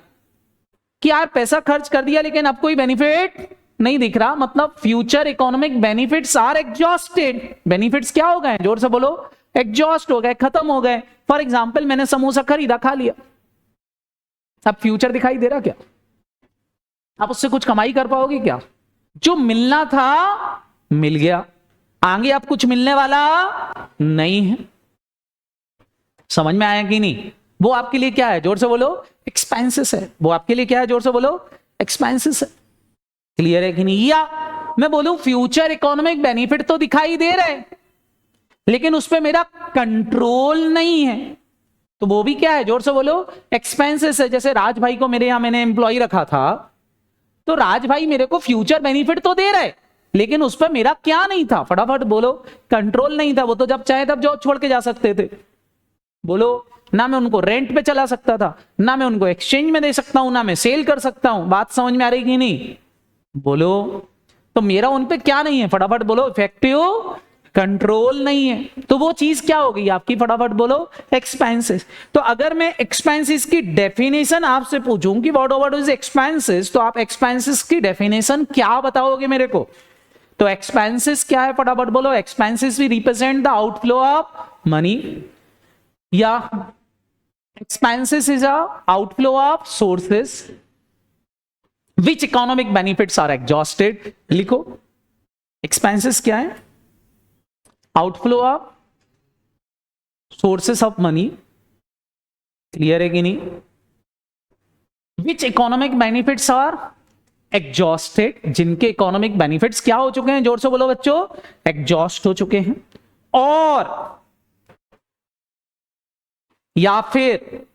कि यार पैसा खर्च कर दिया लेकिन अब कोई बेनिफिट नहीं दिख रहा, मतलब future economic benefits are exhausted. Benefits क्या हो गए? जोर से बोलो। एग्जॉस्ट हो गए, खत्म हो गए। फॉर एग्जाम्पल मैंने समोसा खरीदा, खा लिया, अब फ्यूचर दिखाई दे रहा क्या? आप उससे कुछ कमाई कर पाओगे क्या? जो मिलना था मिल गया, आगे अब कुछ मिलने वाला नहीं है। समझ में आया कि नहीं? वो आपके लिए क्या है? जोर से बोलो। एक्सपेंसेस है। वो आपके लिए क्या है? जोर से बोलो। एक्सपेंसेस है। क्लियर है कि नहीं? या मैं बोलूं फ्यूचर इकोनॉमिक बेनिफिट तो दिखाई दे रहे हैं लेकिन उस पर मेरा कंट्रोल नहीं है, तो वो भी क्या है? जोर से बोलो। एक्सपेंसेस है। जैसे राज भाई को मेरे यहां मैंने एम्प्लॉय रखा था, तो राज भाई मेरे को फ्यूचर बेनिफिट तो दे रहे लेकिन उस पर मेरा क्या नहीं था? फटाफट बोलो। कंट्रोल नहीं था। वो तो जब चाहे तब जॉब छोड़ के जा सकते थे। बोलो। ना मैं उनको रेंट पे चला सकता था, ना मैं उनको एक्सचेंज में दे सकता हूं, ना मैं सेल कर सकता हूं। बात समझ में आ रही कि नहीं? बोलो। तो मेरा उन पे क्या नहीं है? फटाफट बोलो। इफेक्टिव कंट्रोल नहीं है। तो वो चीज क्या होगी आपकी? फटाफट बोलो। एक्सपेंसेस। तो अगर मैं एक्सपेंसेस की डेफिनेशन आपसे पूछूं कि व्हाट इज एक्सपेंसेस, तो आप एक्सपेंसेस की डेफिनेशन क्या बताओगे मेरे को? तो एक्सपेंसेस क्या है? फटाफट बोलो। एक्सपेंसेस भी represent the outflow of money, या expenses is a outflow of sources which economic benefits are exhausted. लिखो। एक्सपेंसेस क्या है? Outflow of sources of money. Clear है कि नहीं? Which economic benefits are exhausted, जिनके इकोनॉमिक बेनिफिट्स क्या हो चुके हैं? जोर से बोलो बच्चों। एग्जॉस्ट हो चुके हैं। और या फिर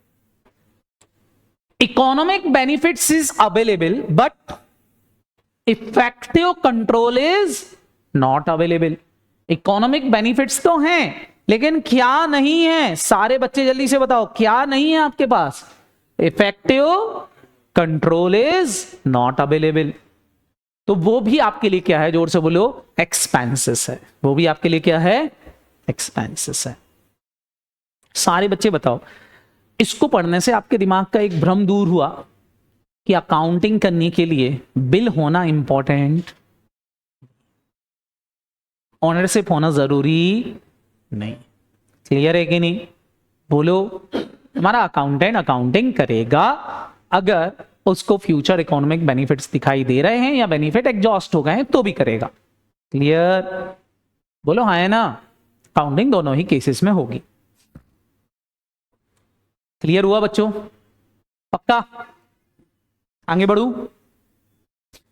economic benefits is available but effective control is not available. Economic benefits तो हैं लेकिन क्या नहीं है? सारे बच्चे जल्दी से बताओ, क्या नहीं है आपके पास? Effective control is not available. तो वो भी आपके लिए क्या है? जोर से बोलो। एक्सपेंसेस है। वो भी आपके लिए क्या है? एक्सपेंसेस है। सारे बच्चे बताओ। इसको पढ़ने से आपके दिमाग का एक भ्रम दूर हुआ कि अकाउंटिंग करने के लिए बिल होना इंपॉर्टेंट, ओनरशिप होना जरूरी नहीं। क्लियर है कि नहीं? बोलो। हमारा अकाउंटेंट अकाउंटिंग करेगा अगर उसको फ्यूचर इकोनॉमिक बेनिफिट्स दिखाई दे रहे हैं या बेनिफिट एग्जॉस्ट हो गए हैं तो भी करेगा। क्लियर? बोलो हाँ है ना? अकाउंटिंग दोनों ही केसेस में होगी। क्लियर हुआ बच्चों? पक्का? आगे बढ़ू।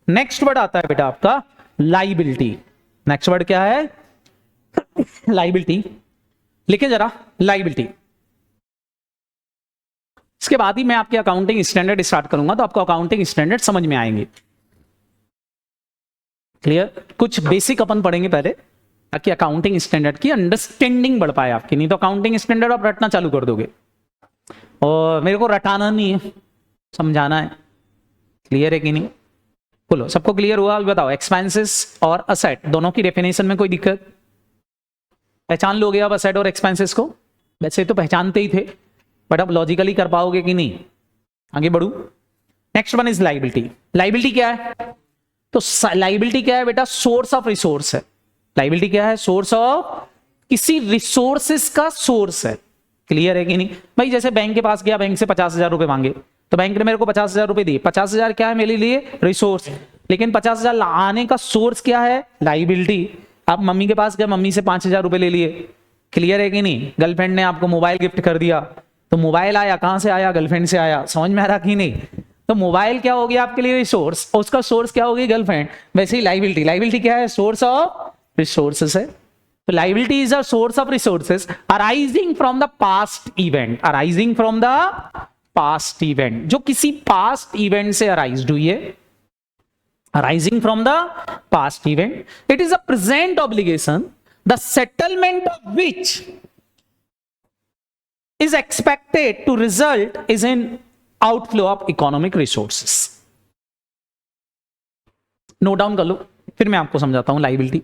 नेक्स्ट वर्ड आता है बेटा आपका लाइबिलिटी। नेक्स्ट वर्ड क्या है? लाइबिलिटी। लिखे जरा। लाइबिलिटी। इसके बाद ही मैं आपके अकाउंटिंग स्टैंडर्ड स्टार्ट करूंगा, तो आपको अकाउंटिंग स्टैंडर्ड समझ में आएंगे। क्लियर? कुछ बेसिक अपन पढ़ेंगे पहले ताकि अकाउंटिंग स्टैंडर्ड की अंडरस्टैंडिंग बढ़ पाए आपकी। नहीं तो अकाउंटिंग स्टैंडर्ड आप रटना चालू कर दोगे और मेरे को रटाना नहीं है, समझाना है। क्लियर है कि नहीं? बोलो। सबको क्लियर हुआ? अभी बताओ। एक्सपेंसेस और असेट दोनों की डेफिनेशन में कोई दिक्कत? पहचान लोगे अब असेट और एक्सपेंसेस को? वैसे तो पहचानते ही थे, बट अब लॉजिकली कर पाओगे कि नहीं? आगे बढ़ू। Next one is liability. Liability क्या है? तो लाइबिलिटी क्या है बेटा? सोर्स ऑफ रिसोर्स है। लाइबिलिटी क्या है? सोर्स ऑफ, किसी रिसोर्सेस का सोर्स है। क्लियर है कि नहीं भाई? जैसे बैंक के पास गया, बैंक से 50,000 रुपए मांगे, तो बैंक ने मेरे को 50,000 रुपए दिए। 50,000 क्या है मेरे लिए? रिसोर्स। लेकिन 50,000 आने का सोर्स क्या है? लाइबिलिटी। आप मम्मी के पास गए, मम्मी से 5,000 रुपए ले लिए। क्लियर है कि नहीं? गर्लफ्रेंड ने आपको मोबाइल गिफ्ट कर दिया, तो मोबाइल आया कहां से आया? गर्लफ्रेंड से आया। समझ में आ रहा कि नहीं? तो मोबाइल क्या हो गया आपके लिए? रिसोर्स, और उसका सोर्स क्या होगी? गर्लफ्रेंड। वैसे ही लाइबिलिटी, लाइबिलिटी क्या है? सोर्स ऑफ रिसोर्सेस है। तो liability is a source of resources arising from the past event, arising from the past event, जो किसी पास्ट इवेंट से अराइज हुई है, arising from the past event. It is a present obligation the settlement of which is expected to result is in outflow of economic resources. Note down कर लो, फिर मैं आपको समझाता हूं लाइबिलिटी।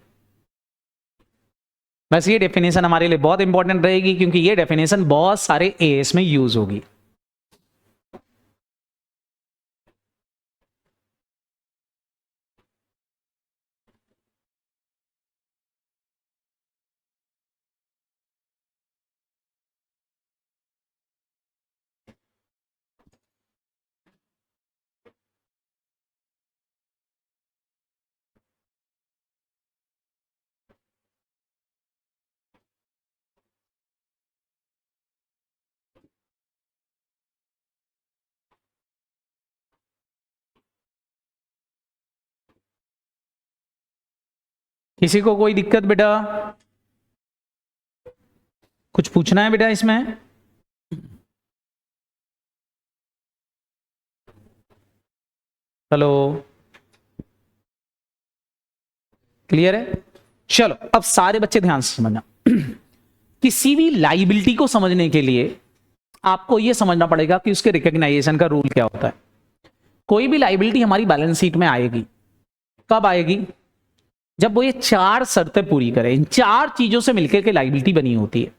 वैसे ये डेफिनेशन हमारे लिए बहुत इंपॉर्टेंट रहेगी, क्योंकि ये डेफिनेशन बहुत सारे एएस में यूज होगी। किसी को कोई दिक्कत बेटा? कुछ पूछना है बेटा इसमें? हेलो, क्लियर है? चलो अब सारे बच्चे ध्यान से समझना। किसी भी लाइबिलिटी को समझने के लिए आपको यह समझना पड़ेगा कि उसके रिकॉग्नाइजेशन का रूल क्या होता है। कोई भी लाइबिलिटी हमारी बैलेंस शीट में आएगी, कब आएगी? जब वो ये चार शर्तें पूरी करे। इन चार चीजों से मिलकर के लाइबिलिटी बनी होती है।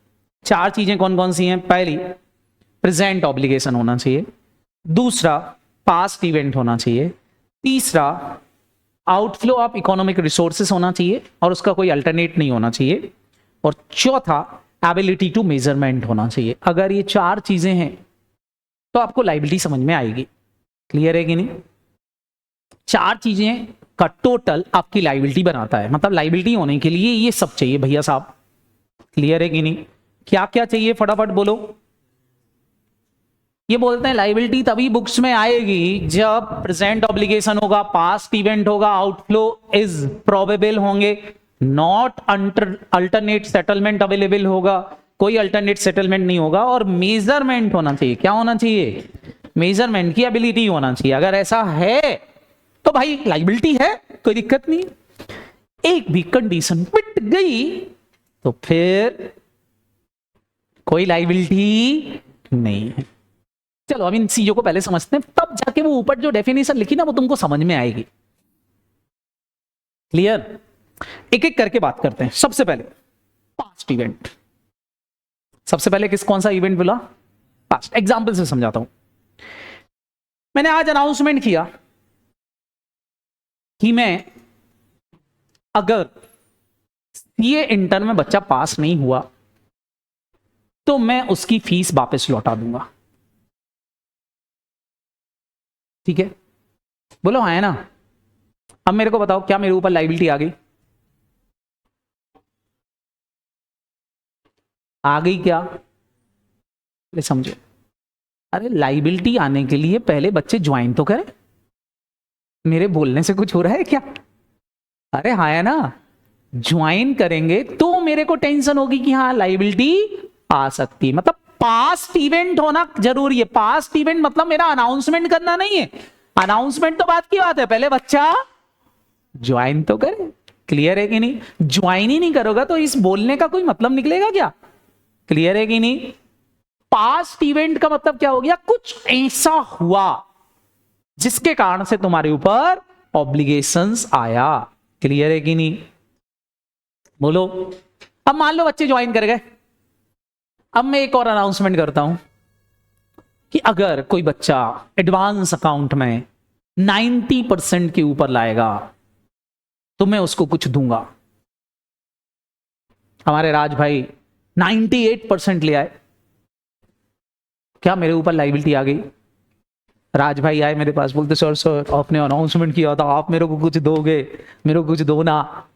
चार चीजें कौन कौन सी हैं? पहली, प्रेजेंट ऑब्लिगेशन होना चाहिए। दूसरा, पास्ट इवेंट होना चाहिए। तीसरा, आउटफ्लो ऑफ इकोनॉमिक रिसोर्सेस होना चाहिए और उसका कोई अल्टरनेट नहीं होना चाहिए। और चौथा, एबिलिटी टू मेजरमेंट होना चाहिए। अगर ये चार चीजें हैं तो आपको लाइबिलिटी समझ में आएगी। क्लियर है कि नहीं? चार चीजें का टोटल आपकी लाइबिलिटी बनाता है। मतलब लाइबिलिटी होने के लिए ये सब चाहिए भैया साहब। क्लियर है कि नहीं? क्या क्या चाहिए फटाफट बोलो। ये बोलते हैं लाइबिलिटी तभी बुक्स में आएगी जब प्रेजेंट ऑब्लिगेशन होगा, पास्ट इवेंट होगा, आउटफ्लो इज प्रोबेबल होंगे, नॉट अल्टरनेट सेटलमेंट अवेलेबल होगा, कोई अल्टरनेट सेटलमेंट नहीं होगा, और मेजरमेंट होना चाहिए। क्या होना चाहिए? मेजरमेंट की एबिलिटी होना चाहिए। अगर ऐसा है तो भाई लाइबिलिटी है, कोई दिक्कत नहीं। एक भी कंडीशन मिट गई तो फिर कोई लाइबिलिटी नहीं है। चलो अब इन चीजों को पहले समझते हैं, तब जाके वो ऊपर जो डेफिनेशन लिखी ना वो तुमको समझ में आएगी। क्लियर? एक एक करके बात करते हैं। सबसे पहले पास्ट इवेंट। सबसे पहले कौन सा इवेंट बोला? पास्ट। एग्जाम्पल से समझाता हूं। मैंने आज अनाउंसमेंट किया कि मैं अगर सीए इंटर में बच्चा पास नहीं हुआ तो मैं उसकी फीस वापस लौटा दूंगा। ठीक है? बोलो हाँ है ना? अब मेरे को बताओ, क्या मेरे ऊपर लाइबिलिटी आ गई? आ गई क्या? समझो। अरे लाइबिलिटी आने के लिए पहले बच्चे ज्वाइन तो करें। मेरे बोलने से कुछ हो रहा है क्या? अरे हाँ है ना? ज्वाइन करेंगे तो मेरे को टेंशन होगी कि हाँ लाइबिलिटी आ सकती है। मतलब पास्ट इवेंट होना जरूरी है। पास्ट इवेंट मतलब मेरा अनाउंसमेंट करना नहीं है। अनाउंसमेंट तो बात की बात है, पहले बच्चा ज्वाइन तो करे। क्लियर है कि नहीं? ज्वाइन ही नहीं करोगे तो इस बोलने का कोई मतलब निकलेगा क्या? क्लियर है कि नहीं? पास्ट इवेंट का मतलब क्या हो गया? कुछ ऐसा हुआ जिसके कारण से तुम्हारे ऊपर ऑब्लिगेशंस आया। क्लियर है कि नहीं? बोलो। अब मान लो बच्चे ज्वाइन कर गए, अब मैं एक और अनाउंसमेंट करता हूं कि अगर कोई बच्चा एडवांस अकाउंट में 90% के ऊपर लाएगा तो मैं उसको कुछ दूंगा। हमारे राज भाई 98% ले आए, क्या मेरे ऊपर लाइबिलिटी आ गई? राज भाई आए मेरे पास, बोलते सर सर आपने अनाउंसमेंट किया था, आप मेरे को कुछ दोगे, मेरे को कुछ दो ना।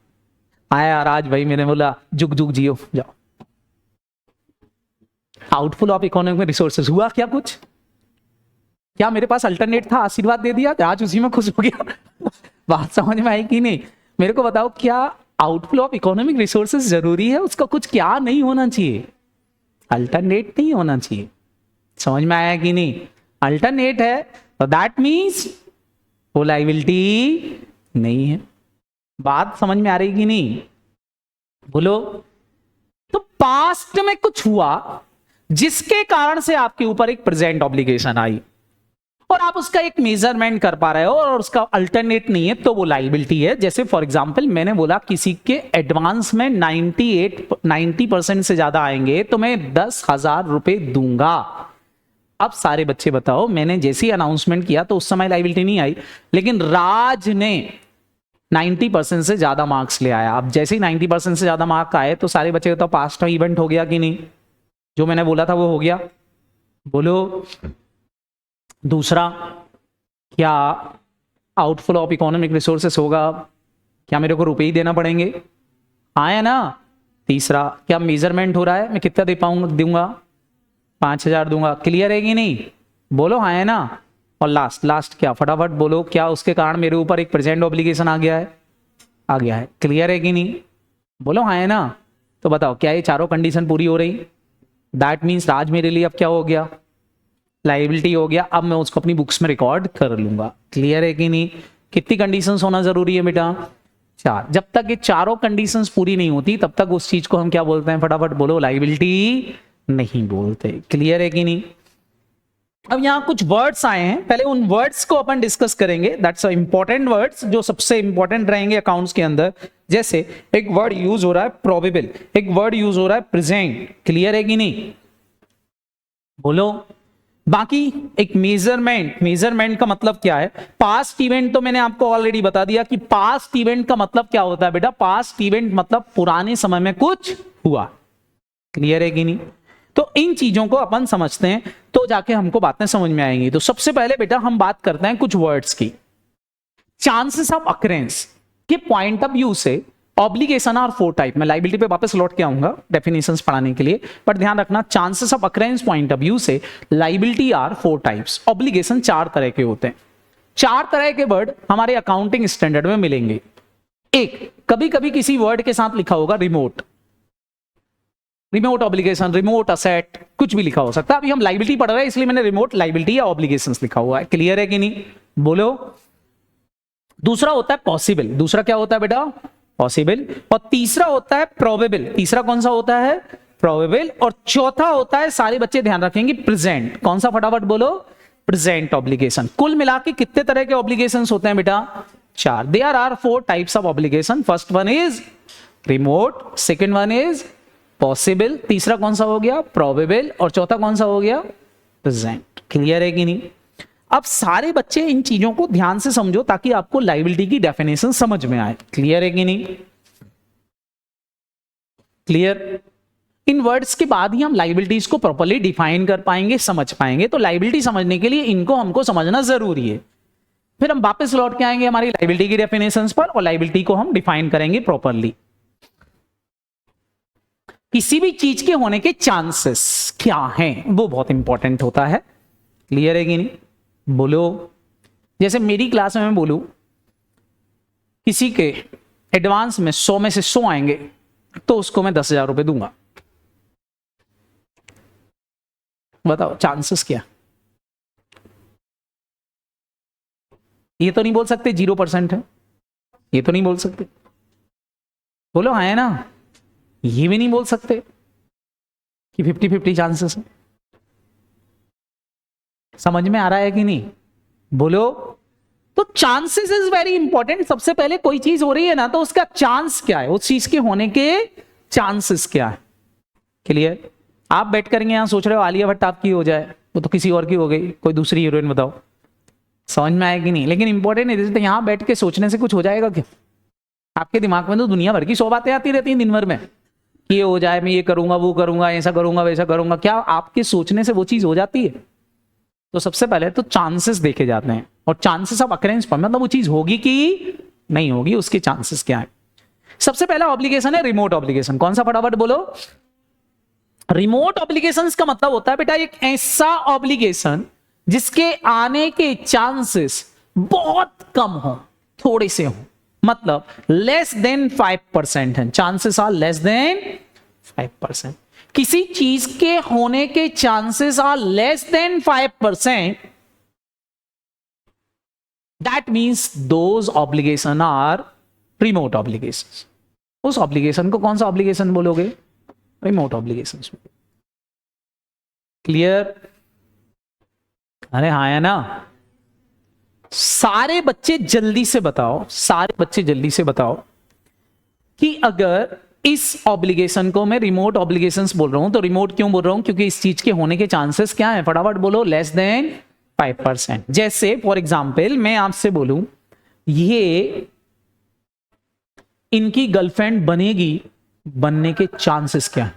आया राज भाई, मैंने बोला जुग जुग जियो, जाओ। आउटफुल ऑफ इकोनॉमिक रिसोर्सेज हुआ क्या कुछ? क्या मेरे पास अल्टरनेट था? आशीर्वाद दे दिया, आज उसी में खुश हो गया। बात समझ में आई कि नहीं? मेरे को बताओ, क्या आउटफ्लो ऑफ इकोनॉमिक रिसोर्सेज जरूरी है? उसका कुछ क्या नहीं होना चाहिए? अल्टरनेट नहीं होना चाहिए। समझ में आया कि नहीं? अल्टरनेट है तो दैट मीन्स वो लायबिलिटी नहीं है। बात समझ में आ रही कि नहीं? बोलो। तो पास्ट में कुछ हुआ जिसके कारण से आपके ऊपर एक प्रेजेंट ऑब्लिगेशन आई और आप उसका एक मेजरमेंट कर पा रहे हो और उसका अल्टरनेट नहीं है, तो वो लायबिलिटी है। जैसे फॉर एग्जांपल मैंने बोला किसी के एडवांस में 90% से ज्यादा आएंगे तो मैं 10,000 रुपए दूंगा। अब सारे बच्चे बताओ, मैंने जैसे ही अनाउंसमेंट किया तो उस समय लायबिलिटी नहीं आई, लेकिन राज ने 90% से ज्यादा मार्क्स ले आया। अब जैसे ही 90% से ज्यादा मार्क्स आए तो सारे बच्चे बताओ पास्ट इवेंट हो गया कि नहीं? जो मैंने बोला था वो हो गया? बोलो। दूसरा, क्या आउटफ्लो ऑफ इकोनॉमिक रिसोर्सेस होगा? क्या मेरे को रुपए ही देना पड़ेंगे? हाँ है ना? तीसरा, क्या मेजरमेंट हो रहा है? मैं कितना दे पाऊंगा, दूंगा 5,000 दूंगा। क्लियर है कि नहीं? बोलो हाँ है ना? और लास्ट क्या, फटाफट बोलो, क्या उसके कारण मेरे ऊपर एक प्रेजेंट ऑब्लिगेशन आ गया है? आ गया है। क्लियर है कि नहीं? बोलो हाँ है ना? तो बताओ, क्या ये चारों कंडीशन पूरी हो रही? दैट मीन्स राज मेरे लिए अब क्या हो गया? लायबिलिटी हो गया। अब मैं उसको अपनी बुक्स में रिकॉर्ड कर लूंगा। क्लियर है कि नहीं? कितनी कंडीशंस होना जरूरी है बेटा? 4। जब तक ये चारों कंडीशंस पूरी नहीं होती तब तक उस चीज को हम क्या बोलते हैं? फटाफट बोलो, लायबिलिटी नहीं बोलते। क्लियर है कि नहीं? अब यहां कुछ वर्ड्स आए हैं, पहले उन वर्ड्स को अपन डिस्कस करेंगे। दैट्स इंपॉर्टेंट वर्ड्स जो सबसे इंपॉर्टेंट रहेंगे अकाउंट्स के अंदर। जैसे एक वर्ड यूज हो रहा है प्रोबेबल, एक वर्ड यूज हो रहा है प्रेजेंट। क्लियर है कि नहीं? बोलो। बाकी एक मेजरमेंट, मेजरमेंट का मतलब क्या है? पास्ट इवेंट तो मैंने आपको ऑलरेडी बता दिया कि पास्ट इवेंट का मतलब क्या होता है बेटा? पास्ट इवेंट मतलब पुराने समय में कुछ हुआ। क्लियर है कि नहीं? तो इन चीजों को अपन समझते हैं तो जाके हमको बातें समझ में आएंगी। तो सबसे पहले बेटा हम बात करते हैं कुछ वर्ड्स की। चांसेस ऑफ अकरेंस के पॉइंट ऑफ व्यू से ऑब्लिगेशन आर 4 टाइप। मैं लायबिलिटी पे वापस लौट के आऊंगा डेफिनेशंस पढ़ाने के लिए, पर ध्यान रखना chances of occurrence point of view से लायबिलिटी आर 4 टाइप्स। ऑब्लिगेशन 4 तरह के होते हैं। 4 तरह के वर्ड हमारे अकाउंटिंग स्टैंडर्ड में मिलेंगे। एक, कभी कभी किसी वर्ड के साथ लिखा होगा remote, remote obligation, remote asset, कुछ भी लिखा हो सकता है। अभी हम लायबिलिटी पढ़ रहे हैं इसलिए मैंने रिमोट लायबिलिटी या ऑब्लिगेशंस लिखा हुआ है। क्लियर है कि नहीं? बोलो। दूसरा होता है पॉसिबल। दूसरा क्या होता है बेटा? पॉसिबल। और तीसरा होता है प्रोबेबल। तीसरा कौन सा होता है? प्रोबेबल। और चौथा होता है, सारे बच्चे ध्यान रखेंगे, प्रेजेंट। कौन सा? फटाफट बोलो। Present obligation. कुल मिला के कितने तरह के ऑब्लिगेशंस होते हैं बेटा? 4। There are 4 types of obligation. First one is remote, second one is possible, तीसरा कौन सा हो गया? प्रोबेबल, और चौथा कौन सा हो गया? प्रेजेंट। क्लियर है कि नहीं? अब सारे बच्चे इन चीजों को ध्यान से समझो ताकि आपको लायबिलिटी की डेफिनेशन समझ में आए। क्लियर है कि नहीं? क्लियर? इन वर्ड्स के बाद ही हम लायबिलिटीज को प्रॉपर्ली डिफाइन कर पाएंगे, समझ पाएंगे। तो लायबिलिटी समझने के लिए इनको हमको समझना जरूरी है। फिर हम वापस लौट के आएंगे हमारी लायबिलिटी की डेफिनेशंस पर और लायबिलिटी को हम डिफाइन करेंगे प्रॉपर्ली। किसी भी चीज के होने के चांसेस क्या हैं वो बहुत इंपॉर्टेंट होता है। क्लियर है कि नहीं? बोलो। जैसे मेरी क्लास में मैं बोलूं किसी के एडवांस में 100 में से 100 आएंगे तो उसको मैं 10,000 रुपए दूंगा। बताओ चांसेस क्या? ये तो नहीं बोल सकते 0% है, ये तो नहीं बोल सकते। बोलो हाँ है ना? ये भी नहीं बोल सकते कि 50-50 चांसेस है। समझ में आ रहा है कि नहीं? बोलो। तो चांसेस इज वेरी इंपॉर्टेंट। सबसे पहले कोई चीज हो रही है ना तो उसका चांस क्या है, उस चीज के होने के चांसेस क्या है। क्लियर? आप बैठ करेंगे यहां सोच रहे हो आलिया भट्ट आपकी हो जाए, वो तो किसी और की हो गई, कोई दूसरी हीरोइन बताओ। समझ में आएगी नहीं, लेकिन इंपॉर्टेंट है तो यहां बैठ के सोचने से कुछ हो जाएगा क्या? आपके दिमाग में तो दुनिया भर की 100 बातें आती रहती हैं दिन भर में, कि ये हो जाए, मैं ये करूंगा, वो करूंगा, ऐसा करूंगा, वैसा करूंगा। क्या आपके सोचने से वो चीज हो जाती है? तो सबसे पहले तो चांसेस देखे जाते हैं, और चांसेस ऑफ अकरेंस पर मतलब वो चीज होगी कि नहीं होगी, उसके चांसेस क्या है। सबसे पहला ऑब्लिगेशन है रिमोट ऑब्लिगेशन। कौन सा, फटाफट बोलो। रिमोट ऑब्लिगेशंस का मतलब होता है बेटा एक ऐसा ऑब्लिगेशन जिसके आने के चांसेस बहुत कम हो, थोड़े से हो, मतलब लेस देन 5% है, चांसेस आर लेस देन 5%। किसी चीज के होने के chances are less than 5%, that means those obligation are remote obligations. उस ऑब्लिगेशन को कौन सा ऑब्लिगेशन बोलोगे? Remote obligations. क्लियर? अरे हाँ है ना। सारे बच्चे जल्दी से बताओ, सारे बच्चे जल्दी से बताओ कि अगर इस ऑब्लिगेशन को मैं रिमोट ऑब्लिगेशंस बोल रहा हूं, तो रिमोट क्यों बोल रहा हूं? क्योंकि इस चीज के होने के चांसेस क्या है? फटाफट बोलो। Less than 5%। जैसे फॉर एग्जाम्पल मैं आपसे बोलूं ये इनकी गर्लफ्रेंड बनेगी, बनने के चांसेस क्या है?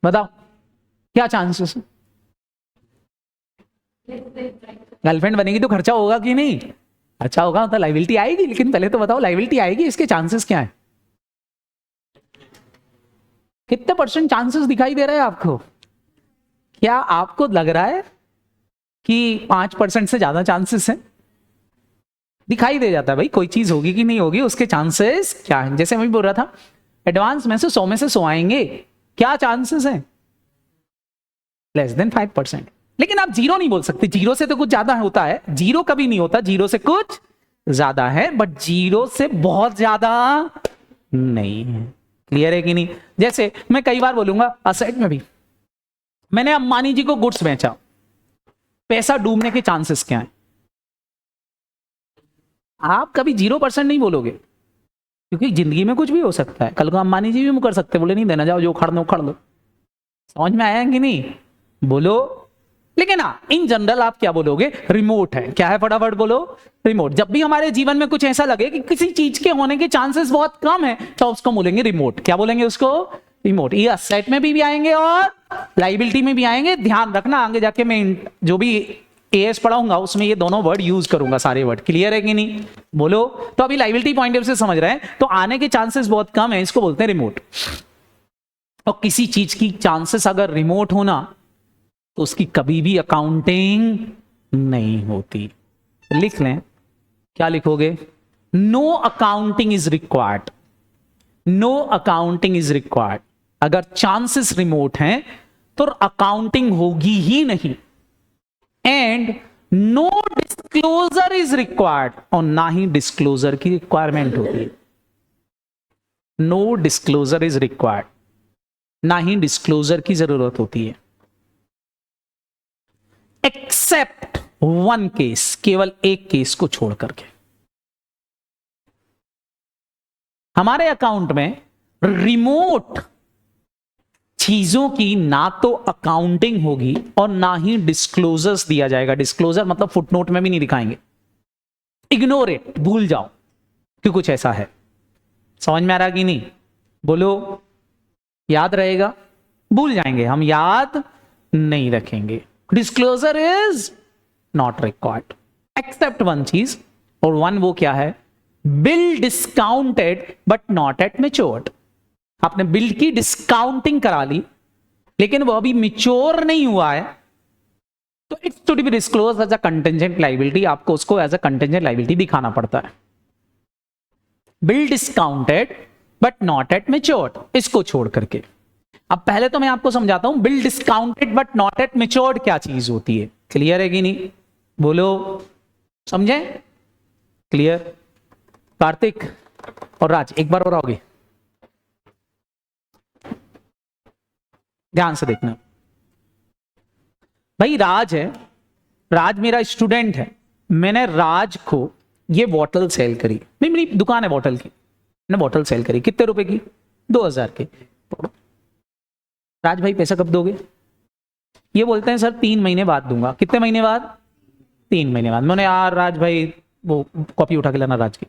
बताओ क्या चांसेस है? गर्लफ्रेंड बनेगी तो खर्चा होगा कि नहीं? अच्छा होगा, मतलब लाइबिलिटी आएगी, लेकिन पहले तो बताओ लाइबिलिटी आएगी, इसके चांसेस क्या है? कितने परसेंट चांसेस दिखाई दे रहे हैं आपको? क्या आपको लग रहा है कि 5% से ज्यादा चांसेस हैं? दिखाई दे जाता है भाई, कोई चीज होगी कि नहीं होगी, उसके चांसेस क्या है। जैसे मैं बोल रहा था एडवांस में से 100 में से 100 आएंगे, क्या चांसेस हैं? Less than 5%। लेकिन आप जीरो नहीं बोल सकते, जीरो से तो कुछ ज्यादा होता है, जीरो कभी नहीं होता, जीरो से कुछ ज्यादा है, बट जीरो से बहुत ज्यादा नहीं है। क्लियर है कि नहीं? जैसे मैं कई बार बोलूंगा असेट में भी, मैंने अंबानी जी को गुड्स बेचा, पैसा डूबने के चांसेस क्या है? आप कभी 0% नहीं बोलोगे, क्योंकि जिंदगी में कुछ भी हो सकता है। कल को अंबानी जी भी मुकर सकते, बोले नहीं देना, जाओ जो उखाड़ लो उखाड़ लो। समझ में आया कि नहीं? बोलो। लेकिन हाँ, इन जनरल आप क्या बोलोगे? रिमोट है। क्या है? फटाफट बोलो। रिमोट। जब भी हमारे जीवन में कुछ ऐसा लगे कि किसी चीज के होने के चांसेस बहुत कम है, तो उसको बोलेंगे रिमोट। क्या बोलेंगे उसको? रिमोट। ये असेट में भी आएंगे और लाइबिलिटी में भी आएंगे। ध्यान रखना, आगे जाके मैं जो भी एएस पढ़ाऊंगा उसमें ये दोनों वर्ड यूज करूंगा, सारे वर्ड। क्लियर है कि नहीं? बोलो। तो अभी लाइबिलिटी पॉइंट ऑफ व्यू से समझ रहे हैं, तो आने के चांसेस बहुत कम है, इसको बोलते हैं रिमोट। और किसी चीज की चांसेस अगर रिमोट होना, तो उसकी कभी भी अकाउंटिंग नहीं होती। लिख लें, क्या लिखोगे? No accounting is required. No accounting is required. अगर चांसेस रिमोट हैं तो अकाउंटिंग होगी ही नहीं। And no disclosure is required, और ना ही डिस्क्लोजर की रिक्वायरमेंट होती है। नो डिस्क्लोजर इज रिक्वायर्ड, ना ही डिस्क्लोजर की जरूरत होती है। एक्सेप्ट वन केस, केवल एक केस को छोड़ करके। हमारे अकाउंट में रिमोट चीजों की ना तो अकाउंटिंग होगी और ना ही डिस्क्लोजर्स दिया जाएगा। डिस्क्लोजर मतलब फुटनोट में भी नहीं दिखाएंगे। इग्नोर इट, भूल जाओ कि कुछ ऐसा है। समझ में आ रहा कि नहीं? बोलो। याद रहेगा? भूल जाएंगे हम, याद नहीं रखेंगे। Disclosure is not required except one चीज, और वन वो क्या है? Bill discounted but not at matured. आपने बिल की डिस्काउंटिंग करा ली, लेकिन वो अभी मैच्योर नहीं हुआ है, तो it's to be disclose as a contingent liability. आपको उसको एज अ कंटेंजेंट लाइबिलिटी दिखाना पड़ता है। Bill discounted but not at matured, इसको छोड़ करके। अब पहले तो मैं आपको समझाता हूं bill discounted but not at matured क्या चीज होती है। क्लियर है कि नहीं? बोलो। समझे? क्लियर? कार्तिक और राज एक बार और आओगे? ध्यान से देखना। भाई राज है, राज मेरा स्टूडेंट है, मैंने राज को ये बॉटल सेल करी, नहीं मेरी दुकान है बॉटल की, मैंने बॉटल सेल करी, कितने रुपए की? 2000 के। राज भाई पैसा कब दोगे? ये बोलते हैं सर 3 महीने बाद दूंगा। कितने महीने बाद? 3 महीने बाद। मैंने यार राज भाई वो कॉपी उठा के लाना राज की।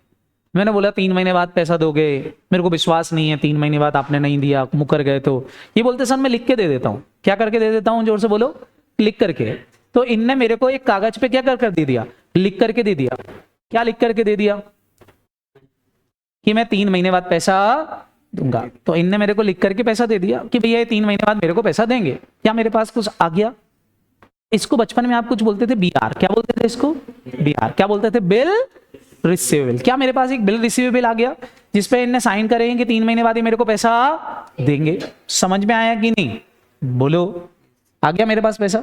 मैंने बोला 3 महीने बाद पैसा दोगे, मेरे को विश्वास नहीं है 3 महीने बाद आपने नहीं दिया, मुकर गए तो। ये बोलते सर मैं लिख के दे देता हूँ। क्या करके दे देता हूँ? जोर से बोलो। लिख करके। तो इनने मेरे को एक कागज पे क्या कर दे दिया? लिख करके दे दिया। क्या लिख करके दे दिया? कि मैं 3 महीने बाद पैसा दूंगा। तो इनने मेरे को लिख करके पैसा दे दिया कि भैया ये 3 महीने बाद मेरे को पैसा देंगे। क्या मेरे पास कुछ आ गया? इसको बचपन में आप कुछ बोलते थे बीआर। क्या बोलते थे इसको? बीआर। क्या बोलते थे? Bill receivable. क्या मेरे पास एक बिल रिसीवेबल आ गया जिसपे इनने साइन करे कि 3 महीने बाद ये मेरे को पैसा देंगे। समझ में आया कि नहीं? बोलो। आ गया मेरे पास पैसा?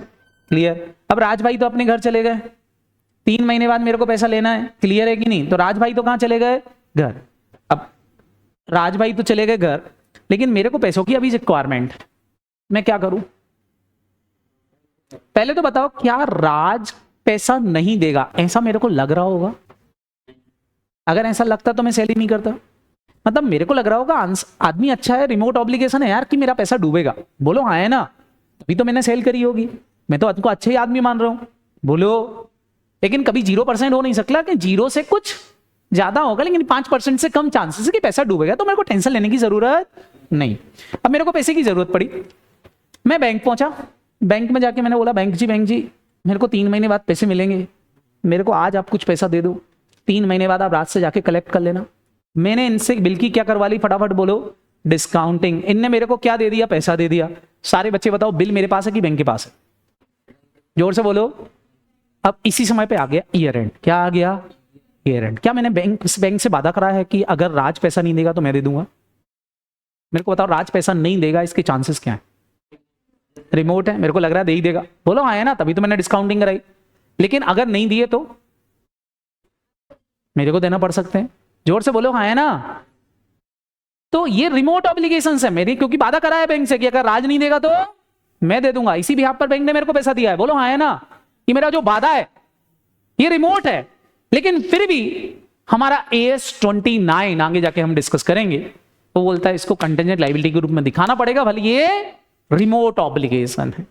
क्लियर। अब राज भाई तो अपने घर चले गए, 3 महीने बाद मेरे को पैसा लेना है। क्लियर है कि नहीं? तो राज भाई तो कहां चले गए? घर। अब राज भाई तो चले गए घर, लेकिन मेरे को पैसों की अभी रिक्वायरमेंट, मैं क्या करूं? पहले तो बताओ, क्या राज पैसा नहीं देगा ऐसा मेरे को लग रहा होगा? अगर ऐसा लगता तो मैं सेल ही नहीं करता। मतलब मेरे को लग रहा होगा आदमी अच्छा है, रिमोट ऑब्लिगेशन है यार कि मेरा पैसा डूबेगा। बोलो हाँ है ना? तभी तो मैंने सेल करी होगी। मैं तो आपको अच्छे ही आदमी मान रहा हूं। बोलो। लेकिन कभी 0% हो नहीं सकता कि 0 से कुछ ज्यादा होगा, लेकिन 5% से कम चांसेस है कि पैसा डूबेगा। तो मेरे को टेंशन लेने की जरूरत नहीं। अब मेरे को पैसे की जरूरत पड़ी, मैं बैंक पहुंचा। बैंक में जाके मैंने बोला बैंक जी मेरे को 3 महीने बाद पैसे मिलेंगे, मेरे को आज आप कुछ पैसा दे दो, 3 महीने बाद आप रात से जाके कलेक्ट कर लेना। मैंने इनसे बिल की क्या करवा ली? फटाफट बोलो। डिस्काउंटिंग। इनने मेरे को क्या दे दिया? पैसा दे दिया। सारे बच्चे बताओ बिल मेरे पास है कि बैंक के पास है? जोर से बोलो। अब इसी समय पे आ गया ईयर एंड। क्या आ गया? Year and. क्या मैंने बैंक से वादा करा है कि अगर राज पैसा नहीं देगा तो मैं दे दूंगा? मेरे को बताओ, राज पैसा नहीं देगा इसके चांसेस क्या है? रिमोट है, मेरे को लग रहा है दे ही देगा। बोलो हाँ है ना? तभी तो मैंने डिस्काउंटिंग कराई। लेकिन अगर नहीं दिए तो मेरे को देना पड़ सकते हैं। जोर से बोलो हाँ है ना? तो ये रिमोट ऑब्लिगेशंस है मेरी, क्योंकि वादा करा है बैंक से कि अगर राज नहीं देगा तो मैं दे दूंगा। इसी बिहाफ पर बैंक ने मेरे को पैसा दिया है। बोलो हाँ है ना? ये मेरा जो वादा है ये रिमोट है, लेकिन फिर भी हमारा AS29 आगे जाके हम डिस्कस करेंगे, वो बोलता है इसको कंटेंजेंट लायबिलिटी के रूप में दिखाना पड़ेगा, भले ये रिमोट ऑब्लिगेशन है।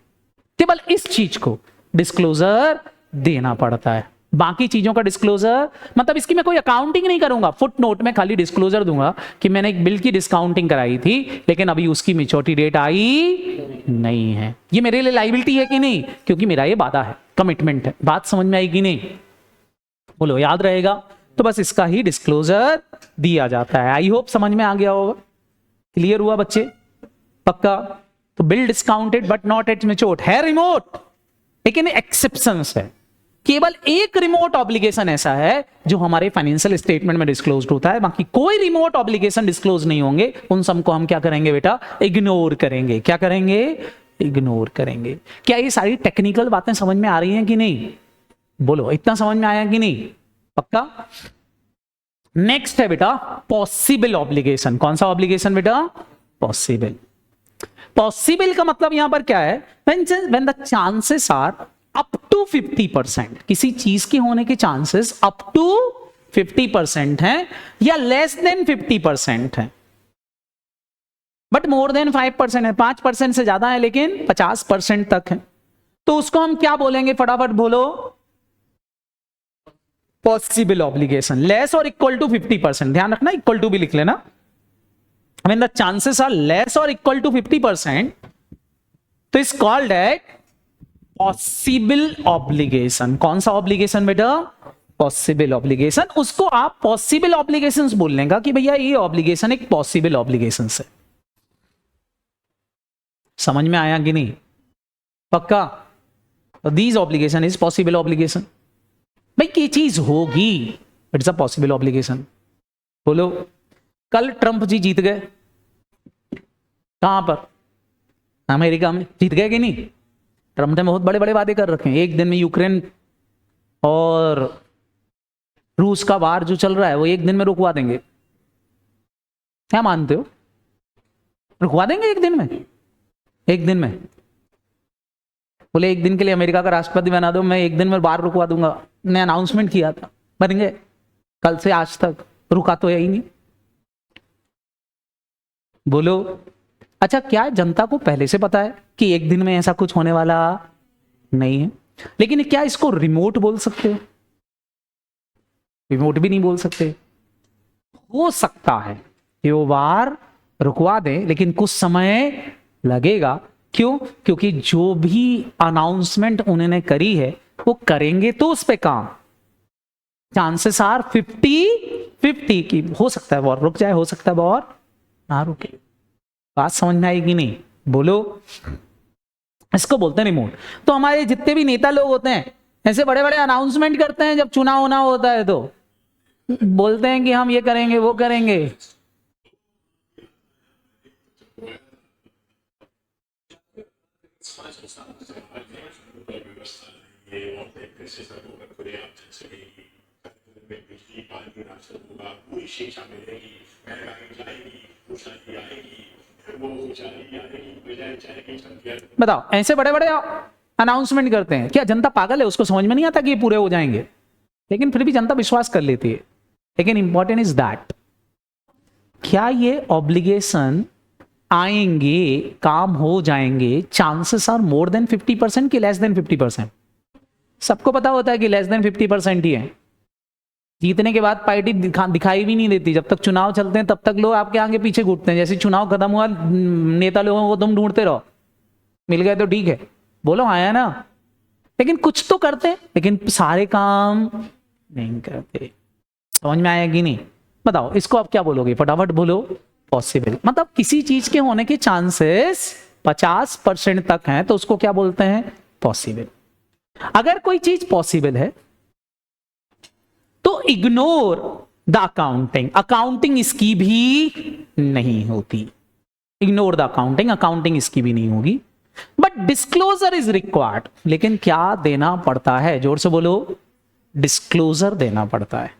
केवल इस चीज को डिस्क्लोजर देना पड़ता है। बाकी चीजों का डिस्क्लोजर मतलब इसकी मैं कोई अकाउंटिंग नहीं करूंगा, फुट नोट में खाली डिस्क्लोजर दूंगा कि मैंने एक बिल की डिस्काउंटिंग कराई थी, लेकिन अभी उसकी मैच्योरिटी डेट आई नहीं है। ये मेरे लिए लायबिलिटी है कि नहीं? क्योंकि मेरा ये वादा है, कमिटमेंट है। बात समझ में आई कि नहीं? बोलो याद रहेगा? तो बस इसका ही डिस्क्लोजर दिया जाता है। आई होप समझ में आ गया होगा। क्लियर हुआ बच्चे? पक्का? तो bill discounted but not at matured है रिमोट, लेकिन एक्सेप्शंस है। केवल एक रिमोट ऑब्लिगेशन ऐसा है जो हमारे फाइनेंशियल स्टेटमेंट में डिस्क्लोज होता है, बाकी कोई रिमोट ऑब्लिगेशन डिस्क्लोज नहीं होंगे। उन सबको हम क्या करेंगे बेटा? इग्नोर करेंगे। क्या करेंगे? इग्नोर करेंगे। क्या ये सारी टेक्निकल बातें समझ में आ रही हैं कि नहीं? बोलो इतना समझ में आया कि नहीं? पक्का? नेक्स्ट है बेटा पॉसिबल ऑब्लिगेशन। कौन सा ऑब्लिगेशन बेटा? पॉसिबल। पॉसिबल का मतलब यहां पर क्या है? When the chances are up to 50%, किसी चीज के होने के चांसेस अप टू 50% हैं या लेस देन 50% है, बट मोर देन 5% है, 5% से ज्यादा है लेकिन 50% तक है, तो उसको हम क्या बोलेंगे? फटाफट बोलो। Possible obligation. लेस और इक्वल टू 50%, ध्यान रखना, इक्वल टू भी लिख लेना। When the chances are less or equal to 50%, तो इस कॉल्ड है पॉसिबल ऑब्लिगेशन। कौन सा ऑब्लिगेशन बेटा? Possible obligation. उसको आप पॉसिबल ऑब्लिगेशंस बोलने का कि भैया ये ऑब्लिगेशन एक पॉसिबल ऑब्लिगेशन है। समझ में आया कि नहीं? पक्का? तो these obligation is possible obligation. भाई ये चीज होगी, इट्स अ पॉसिबल ऑब्लिगेशन। बोलो। कल ट्रंप जी जीत गए, कहां पर? अमेरिका में। जीत गए कि नहीं? ट्रंप ने बहुत बड़े बड़े वादे कर रखे हैं। एक दिन में यूक्रेन और रूस का वार जो चल रहा है वो एक दिन में रुकवा देंगे। क्या मानते हो? रुकवा देंगे एक दिन में? एक दिन में बोले एक दिन के लिए अमेरिका का राष्ट्रपति बना दो, मैं एक दिन में बाहर रुकवा दूंगा। ने अनाउंसमेंट किया था, बन गए। कल से आज तक रुका तो है ही नहीं। बोलो अच्छा, क्या जनता को पहले से पता है कि एक दिन में ऐसा कुछ होने वाला नहीं है? लेकिन क्या इसको रिमोट बोल सकते हो? रिमोट भी नहीं बोल सकते। हो सकता है कि वो बार रुकवा दें, लेकिन कुछ समय लगेगा। क्यों? क्योंकि जो भी अनाउंसमेंट उन्होंने करी है वो करेंगे तो उस पे काम। चांसेस आर 50-50 की हो सकता है वॉर रुक जाए, हो सकता है वॉर ना रुके। बात समझ में आएगी नहीं? बोलो। इसको बोलते हैं रिमोट। तो हमारे जितने भी नेता लोग होते हैं ऐसे बड़े बड़े अनाउंसमेंट करते हैं, जब चुनाव होना होता है तो बोलते हैं कि हम ये करेंगे वो करेंगे। बताओ, ऐसे बड़े बड़े अनाउंसमेंट करते हैं, क्या जनता पागल है? उसको समझ में नहीं आता कि ये पूरे हो जाएंगे, लेकिन फिर भी जनता विश्वास कर लेती है। लेकिन इंपॉर्टेंट इज दैट, क्या ये ऑब्लिगेशन आएंगे, काम हो जाएंगे? चांसेस आर मोर देन 50% कि लेस देन 50%? सबको पता होता है कि लेस देन 50% ही है। जीतने के बाद पार्टी दिखाई भी नहीं देती। जब तक चुनाव चलते हैं तब तक लोग आपके आगे पीछे घूमते हैं। जैसे चुनाव खत्म हुआ, नेता लोगों को तुम ढूंढते रहो, मिल गए तो ठीक है, बोलो आया ना। लेकिन कुछ तो करते हैं, लेकिन सारे काम नहीं करते। समझ में आया कि नहीं? बताओ, इसको आप क्या बोलोगे? फटाफट बोलो। पॉसिबल। मतलब किसी चीज के होने के चांसेस 50% तक हैं तो उसको क्या बोलते हैं? पॉसिबल। अगर कोई चीज पॉसिबल है तो इग्नोर द अकाउंटिंग। अकाउंटिंग इसकी भी नहीं होती। इग्नोर द अकाउंटिंग, अकाउंटिंग इसकी भी नहीं होगी। But disclosure is required. लेकिन क्या देना पड़ता है? जोर से बोलो। डिस्क्लोजर देना पड़ता है।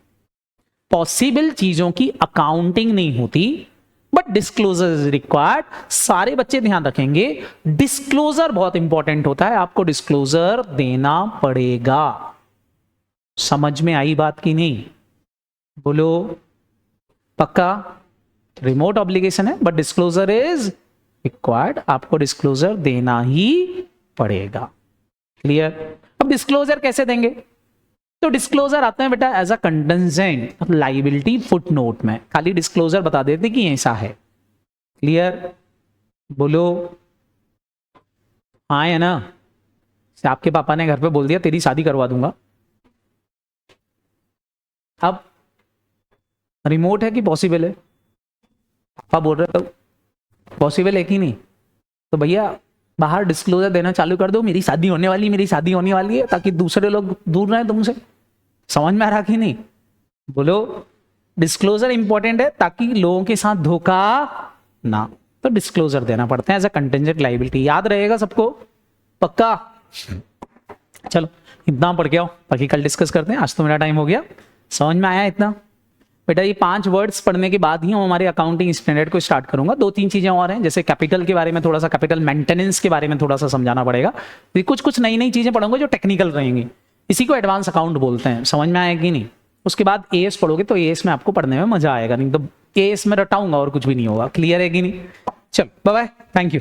पॉसिबल चीजों की अकाउंटिंग नहीं होती, बट डिस्क्लोजर इज रिक्वायर्ड। सारे बच्चे ध्यान रखेंगे, डिस्क्लोजर बहुत इंपॉर्टेंट होता है। आपको डिस्क्लोजर देना पड़ेगा। समझ में आई बात की नहीं? बोलो। पक्का? रिमोट ऑब्लिगेशन है बट डिस्क्लोजर इज रिक्वायर्ड। आपको डिस्क्लोजर देना ही पड़ेगा। क्लियर? अब डिस्क्लोजर कैसे देंगे? तो डिस्क्लोजर आते हैं बेटा as a contingent liability footnote में। खाली डिस्क्लोजर बता देते कि ऐसा है। क्लियर? बोलो। हाँ है ना? आपके पापा ने घर पे बोल दिया तेरी शादी करवा दूंगा, अब रिमोट है कि पॉसिबल है? पापा बोल रहे तो पॉसिबल है कि नहीं? तो भैया बाहर डिस्क्लोजर देना चालू कर दो, मेरी शादी होने वाली, मेरी शादी होने वाली है, ताकि दूसरे लोग दूर रहे तुमसे। समझ में आ रहा कि नहीं? बोलो। डिस्क्लोजर इंपॉर्टेंट है ताकि लोगों के साथ धोखा ना, तो डिस्क्लोजर देना पड़ता है एज अ कंटेंजेंट लाइबिलिटी। याद रहेगा सबको? पक्का? चलो इतना पढ़ के आओ, बाकी कल डिस्कस करते हैं। आज तो मेरा टाइम हो गया। समझ में आया इतना? बेटा ये 5 वर्ड्स पढ़ने के बाद ही हम हमारे अकाउंटिंग स्टैंडर्ड को स्टार्ट करूंगा। 2-3 चीजें और हैं, जैसे कैपिटल के बारे में थोड़ा सा, कैपिटल मेंटेनेंस के बारे में थोड़ा सा समझाना पड़ेगा। कुछ नई नई चीजें पढ़ूंगा जो टेक्निकल रहेंगी। इसी को एडवांस अकाउंट बोलते हैं। समझ में आया कि नहीं? उसके बाद एएस पढ़ोगे तो एएस में आपको पढ़ने में मजा आएगा, नहीं तो एएस में रटाऊंगा और कुछ भी नहीं होगा। क्लियर है कि नहीं? चलो बाय बाय, थैंक यू।